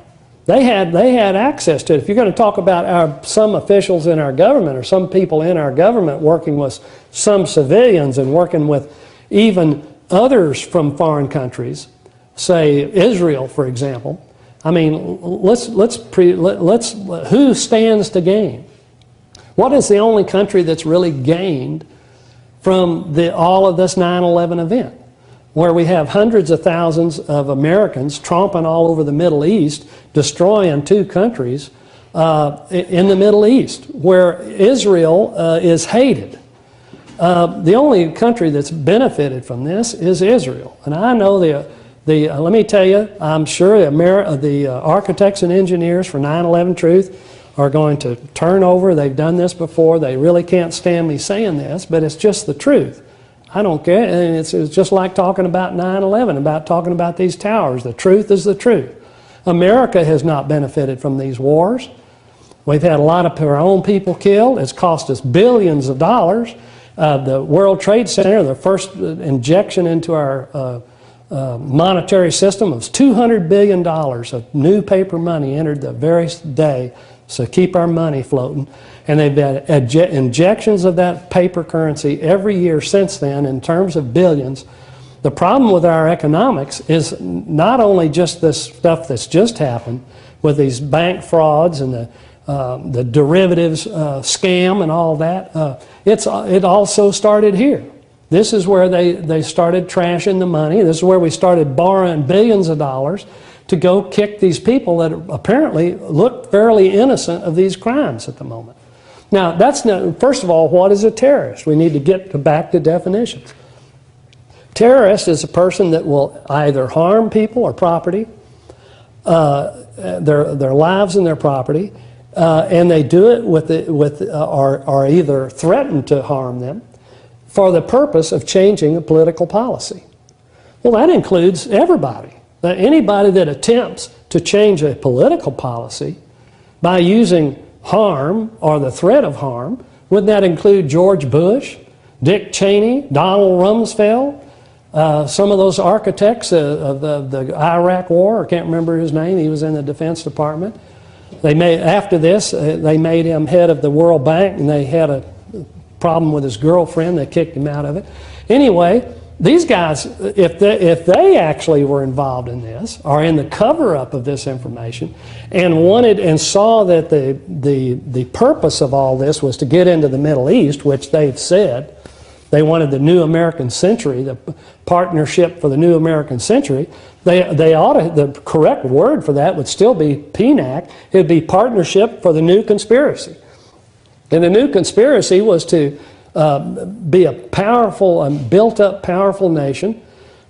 they had access to it. If you're going to talk about some officials in our government or some people in our government working with some civilians and working with even others from foreign countries, say Israel, for example, I mean, who stands to gain? What is the only country that's really gained from all of this 9/11 event, where we have hundreds of thousands of Americans tromping all over the Middle East, destroying two countries in the Middle East, where Israel is hated? The only country that's benefited from this is Israel. And I know let me tell you, I'm sure the architects and engineers for 9/11 Truth are going to turn over. They've done this before. They really can't stand me saying this, but it's just the truth. I don't care. And it's just like talking about 9/11, about talking about these towers. The truth is the truth. America has not benefited from these wars. We've had a lot of our own people killed. It's cost us billions of dollars. The World Trade Center, the first injection into our monetary system, was $200 billion of new paper money entered the very day to keep our money floating. And they've had injections of that paper currency every year since then in terms of billions. The problem with our economics is not only just this stuff that's just happened with these bank frauds and the derivatives scam and all that. It also started here. This is where they started trashing the money. This is where we started borrowing billions of dollars to go kick these people that apparently look fairly innocent of these crimes at the moment. Now, that's not, first of all, what is a terrorist? We need to get back to definitions. Terrorist is a person that will either harm people or property, their lives and their property, and they do it or either threaten to harm them, for the purpose of changing a political policy. Well, that includes everybody. Anybody that attempts to change a political policy by using harm or the threat of harm, wouldn't that include George Bush, Dick Cheney, Donald Rumsfeld, some of those architects of the Iraq War? I can't remember his name. He was in the Defense Department. After this, they made him head of the World Bank, and they had a problem with his girlfriend. They kicked him out of it. Anyway, these guys, if they actually were involved in this, or in the cover-up of this information, and wanted and saw that the purpose of all this was to get into the Middle East, which they've said, they wanted the New American Century, the Partnership for the New American Century, they ought to, the correct word for that would still be PNAC. It would be Partnership for the New Conspiracy. And the New Conspiracy was to be a powerful and built-up powerful nation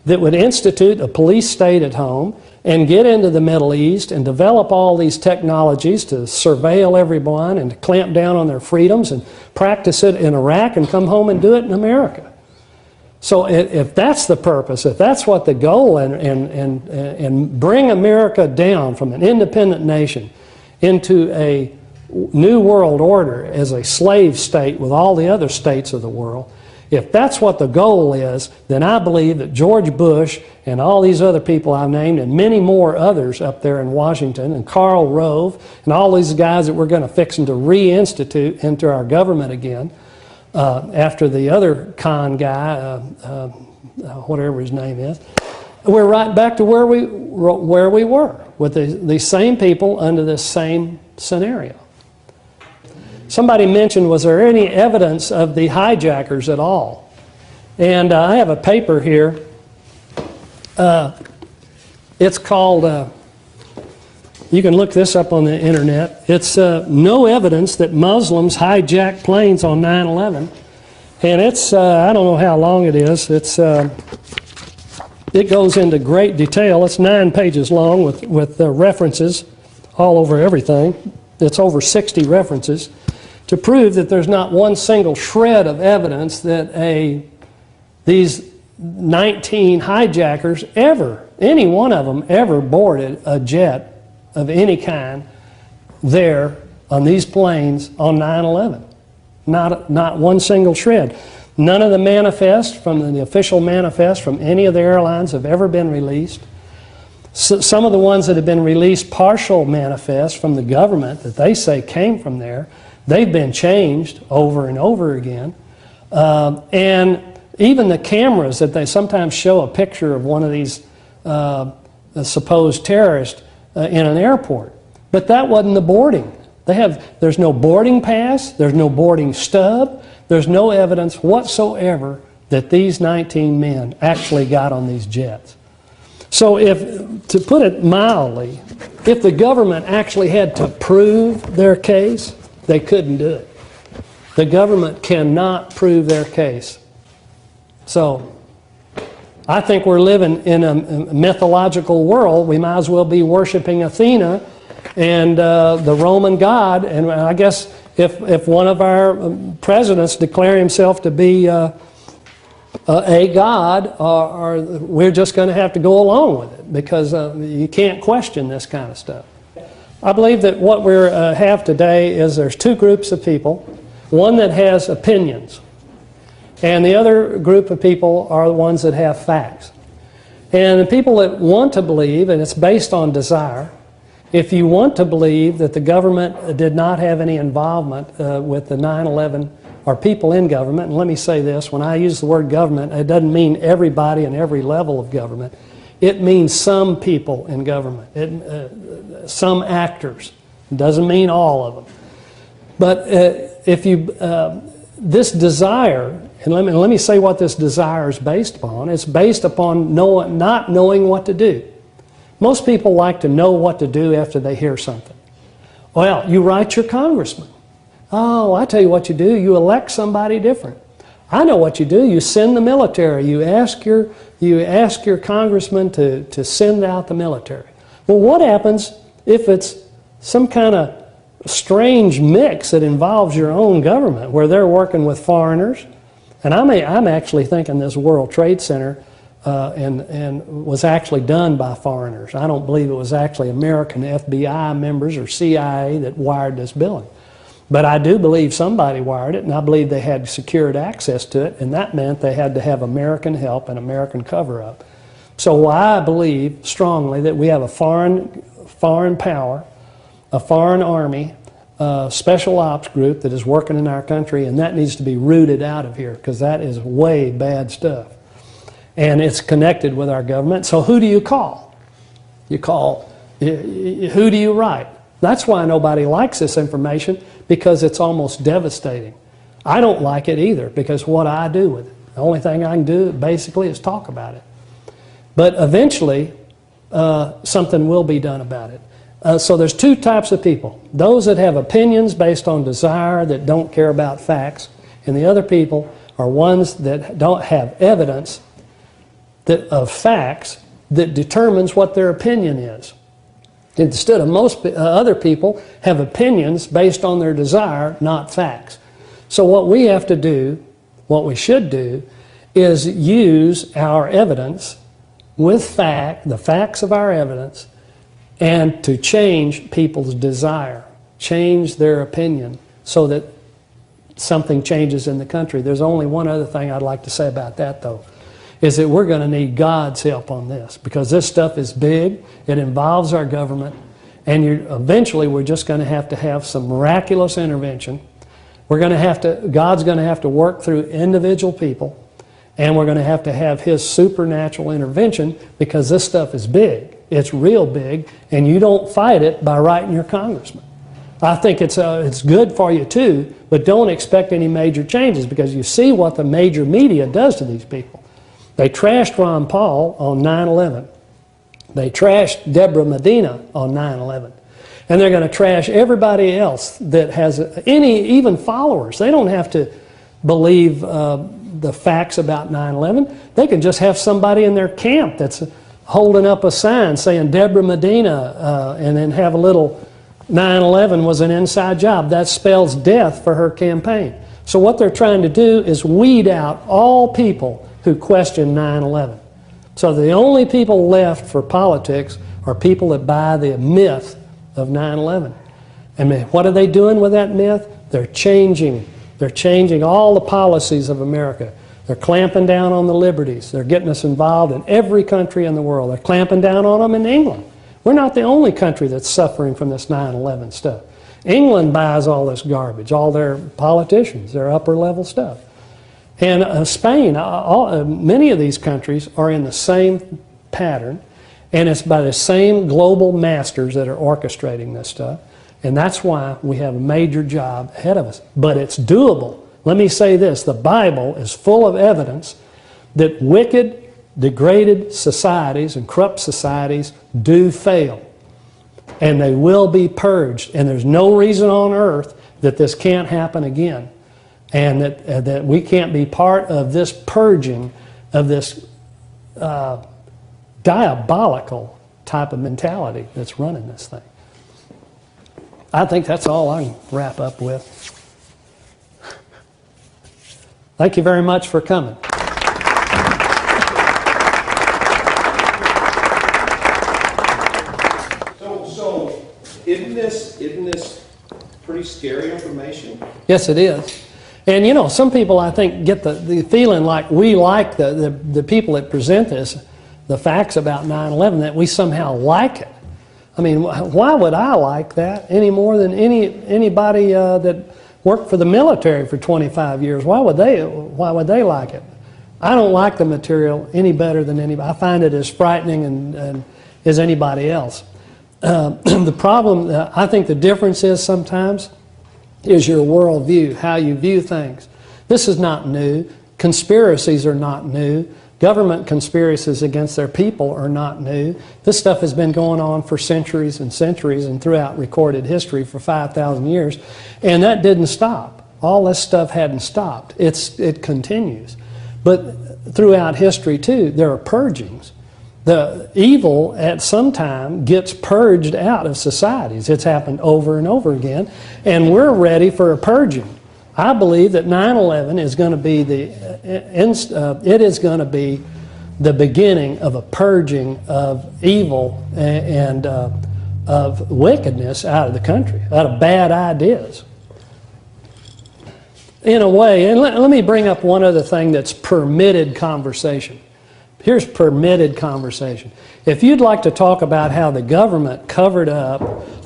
that would institute a police state at home and get into the Middle East and develop all these technologies to surveil everyone and to clamp down on their freedoms and practice it in Iraq and come home and do it in America. So if that's the purpose, if that's what the goal, and bring America down from an independent nation into a new world order as a slave state with all the other states of the world, if that's what the goal is, then I believe that George Bush and all these other people I've named, and many more others up there in Washington, and Karl Rove, and all these guys that we're going to fix and to reinstitute into our government again, after the other con guy, whatever his name is, we're right back to where we were, with the same people under this same scenario. Somebody mentioned, was there any evidence of the hijackers at all? And I have a paper here. It's called, you can look this up on the internet. It's No Evidence That Muslims Hijacked Planes on 9/11. And it's, I don't know how long it is. It's, it goes into great detail. It's 9 pages long with references all over everything. It's over 60 references to prove that there's not one single shred of evidence that these 19 hijackers ever, any one of them ever boarded a jet of any kind there on these planes on 9/11. Not one single shred. None of the manifests from the official manifest from any of the airlines have ever been released. So some of the ones that have been released, partial manifests from the government that they say came from there, they've been changed over and over again. And even the cameras that they sometimes show a picture of one of these supposed terrorists in an airport. But that wasn't the boarding. There's no boarding pass, there's no boarding stub, there's no evidence whatsoever that these 19 men actually got on these jets. So to put it mildly, if the government actually had to prove their case, they couldn't do it. The government cannot prove their case. So I think we're living in a mythological world. We might as well be worshiping Athena and the Roman god. And I guess if one of our presidents declare himself to be a god, or we're just going to have to go along with it, because you can't question this kind of stuff. I believe that what we have today is there's two groups of people. One that has opinions, and the other group of people are the ones that have facts. And the people that want to believe, and it's based on desire, if you want to believe that the government did not have any involvement with the 9/11, or people in government, and let me say this, when I use the word government, it doesn't mean everybody and every level of government. It means some people in government, some actors. It doesn't mean all of them. But if you, this desire, and let me say what this desire is based upon. It's based upon not knowing what to do. Most people like to know what to do after they hear something. Well, you write your congressman. Oh, I tell you what you do. You elect somebody different. I know what you do. You send the military. You ask your congressman to send out the military. Well, what happens if it's some kind of strange mix that involves your own government, where they're working with foreigners, And I'm actually thinking this World Trade Center and was actually done by foreigners. I don't believe it was actually American FBI members or CIA that wired this building. But I do believe somebody wired it, and I believe they had secured access to it, and that meant they had to have American help and American cover-up. So I believe strongly that we have a foreign power, a foreign army, special ops group that is working in our country, and that needs to be rooted out of here, because that is way bad stuff. And it's connected with our government. So who do you call? You call, who do you write? That's why nobody likes this information, because it's almost devastating. I don't like it either, because what I do with it, the only thing I can do basically is talk about it. But eventually, something will be done about it. So there's two types of people. Those that have opinions based on desire that don't care about facts, and the other people are ones that don't have evidence of facts that determines what their opinion is. Instead of most other people have opinions based on their desire, not facts. So what we have to do, what we should do, is use our evidence with the facts of our evidence, and to change people's desire, change their opinion, so that something changes in the country. There's only one other thing I'd like to say about that, though, is that we're going to need God's help on this, because this stuff is big, it involves our government, and eventually we're just going to have some miraculous intervention. God's going to have to work through individual people, and we're going to have His supernatural intervention, because this stuff is big. It's real big, and you don't fight it by writing your congressman. I think it's good for you too, but don't expect any major changes, because you see what the major media does to these people. They trashed Ron Paul on 9/11. They trashed Deborah Medina on 9/11. And they're going to trash everybody else that has even followers. They don't have to believe the facts about 9/11. They can just have somebody in their camp that's holding up a sign saying Deborah Medina, and then have a little 9/11 was an inside job. That spells death for her campaign. So what they're trying to do is weed out all people who question 9/11. So the only people left for politics are people that buy the myth of 9/11. And what are they doing with that myth? They're changing all the policies of America. They're clamping down on the liberties. They're getting us involved in every country in the world. They're clamping down on them in England. We're not the only country that's suffering from this 9/11 stuff. England buys all this garbage, all their politicians, their upper level stuff. And Spain, many of these countries are in the same pattern, and it's by the same global masters that are orchestrating this stuff. And that's why we have a major job ahead of us. But it's doable. Let me say this, the Bible is full of evidence that wicked, degraded societies and corrupt societies do fail. And they will be purged. And there's no reason on earth that this can't happen again. And that we can't be part of this purging of this diabolical type of mentality that's running this thing. I think that's all I can wrap up with. Thank you very much for coming. So isn't this pretty scary information? Yes, it is. And you know, some people I think get the feeling like we like the people that present this, the facts about 9/11, that we somehow like it. I mean, why would I like that any more than anybody that worked for the military for 25 years? Why would they like it? I don't like the material any better than anybody. I find it as frightening and as anybody else. The problem, I think the difference is sometimes is your worldview, how you view things. This is not new. Conspiracies are not new. Government conspiracies against their people are not new. This stuff has been going on for centuries and centuries and throughout recorded history for 5,000 years. And that didn't stop. All this stuff hadn't stopped. It continues. But throughout history, too, there are purgings. The evil at some time gets purged out of societies. It's happened over and over again. And we're ready for a purging. I believe that 9/11 is going to be it is going to be the beginning of a purging of evil and of wickedness out of the country, out of bad ideas. In a way, and let me bring up one other thing that's permitted conversation. Here's permitted conversation. If you'd like to talk about how the government covered up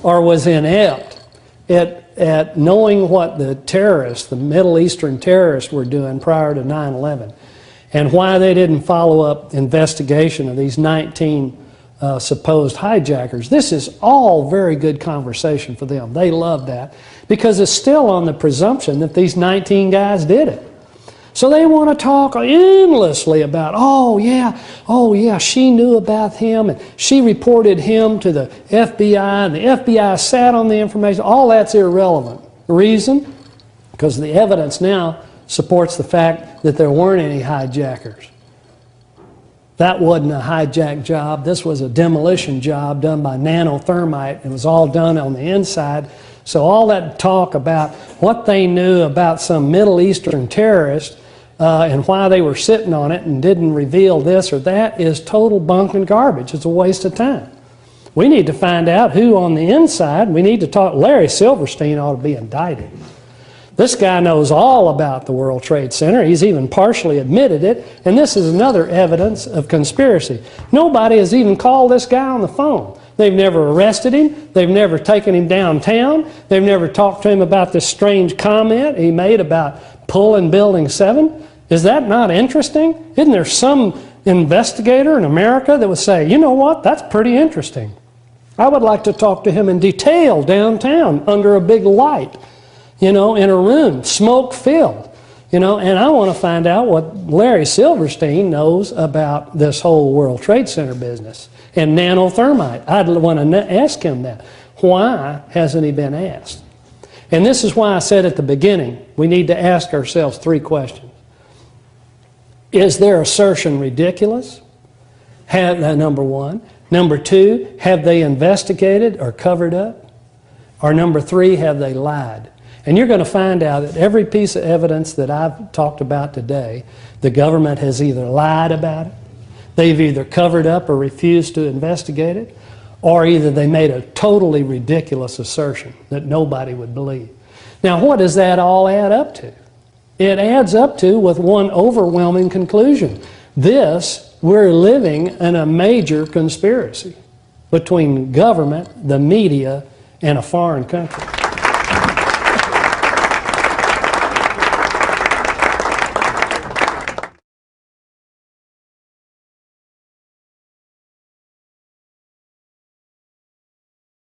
or was inept at knowing what the terrorists, the Middle Eastern terrorists, were doing prior to 9/11, and why they didn't follow up investigation of these 19 supposed hijackers, this is all very good conversation for them. They love that because it's still on the presumption that these 19 guys did it. So they want to talk endlessly about, oh yeah, she knew about him and she reported him to the FBI and the FBI sat on the information. All that's irrelevant. The reason? Because the evidence now supports the fact that there weren't any hijackers. That wasn't a hijack job. This was a demolition job done by nanothermite. It was all done on the inside. So all that talk about what they knew about some Middle Eastern terrorist and why they were sitting on it and didn't reveal this or that is total bunk and garbage. It's a waste of time. We need to find out who on the inside. We need to talk. Larry Silverstein ought to be indicted. This guy knows all about the World Trade Center. He's even partially admitted it. And this is another evidence of conspiracy. Nobody has even called this guy on the phone. They've never arrested him. They've never taken him downtown. They've never talked to him about this strange comment he made about pulling Building 7. Is that not interesting? Isn't there some investigator in America that would say, you know what, that's pretty interesting. I would like to talk to him in detail downtown under a big light, you know, in a room, smoke-filled, you know, and I want to find out what Larry Silverstein knows about this whole World Trade Center business and nanothermite. I'd want to ask him that. Why hasn't he been asked? And this is why I said at the beginning, we need to ask ourselves 3 questions. Is their assertion ridiculous? Number 1. Number 2, have they investigated or covered up? Or number 3, have they lied? And you're going to find out that every piece of evidence that I've talked about today, the government has either lied about it, they've either covered up or refused to investigate it, or either they made a totally ridiculous assertion that nobody would believe. Now, what does that all add up to? It adds up to with one overwhelming conclusion. We're living in a major conspiracy between government, the media, and a foreign country.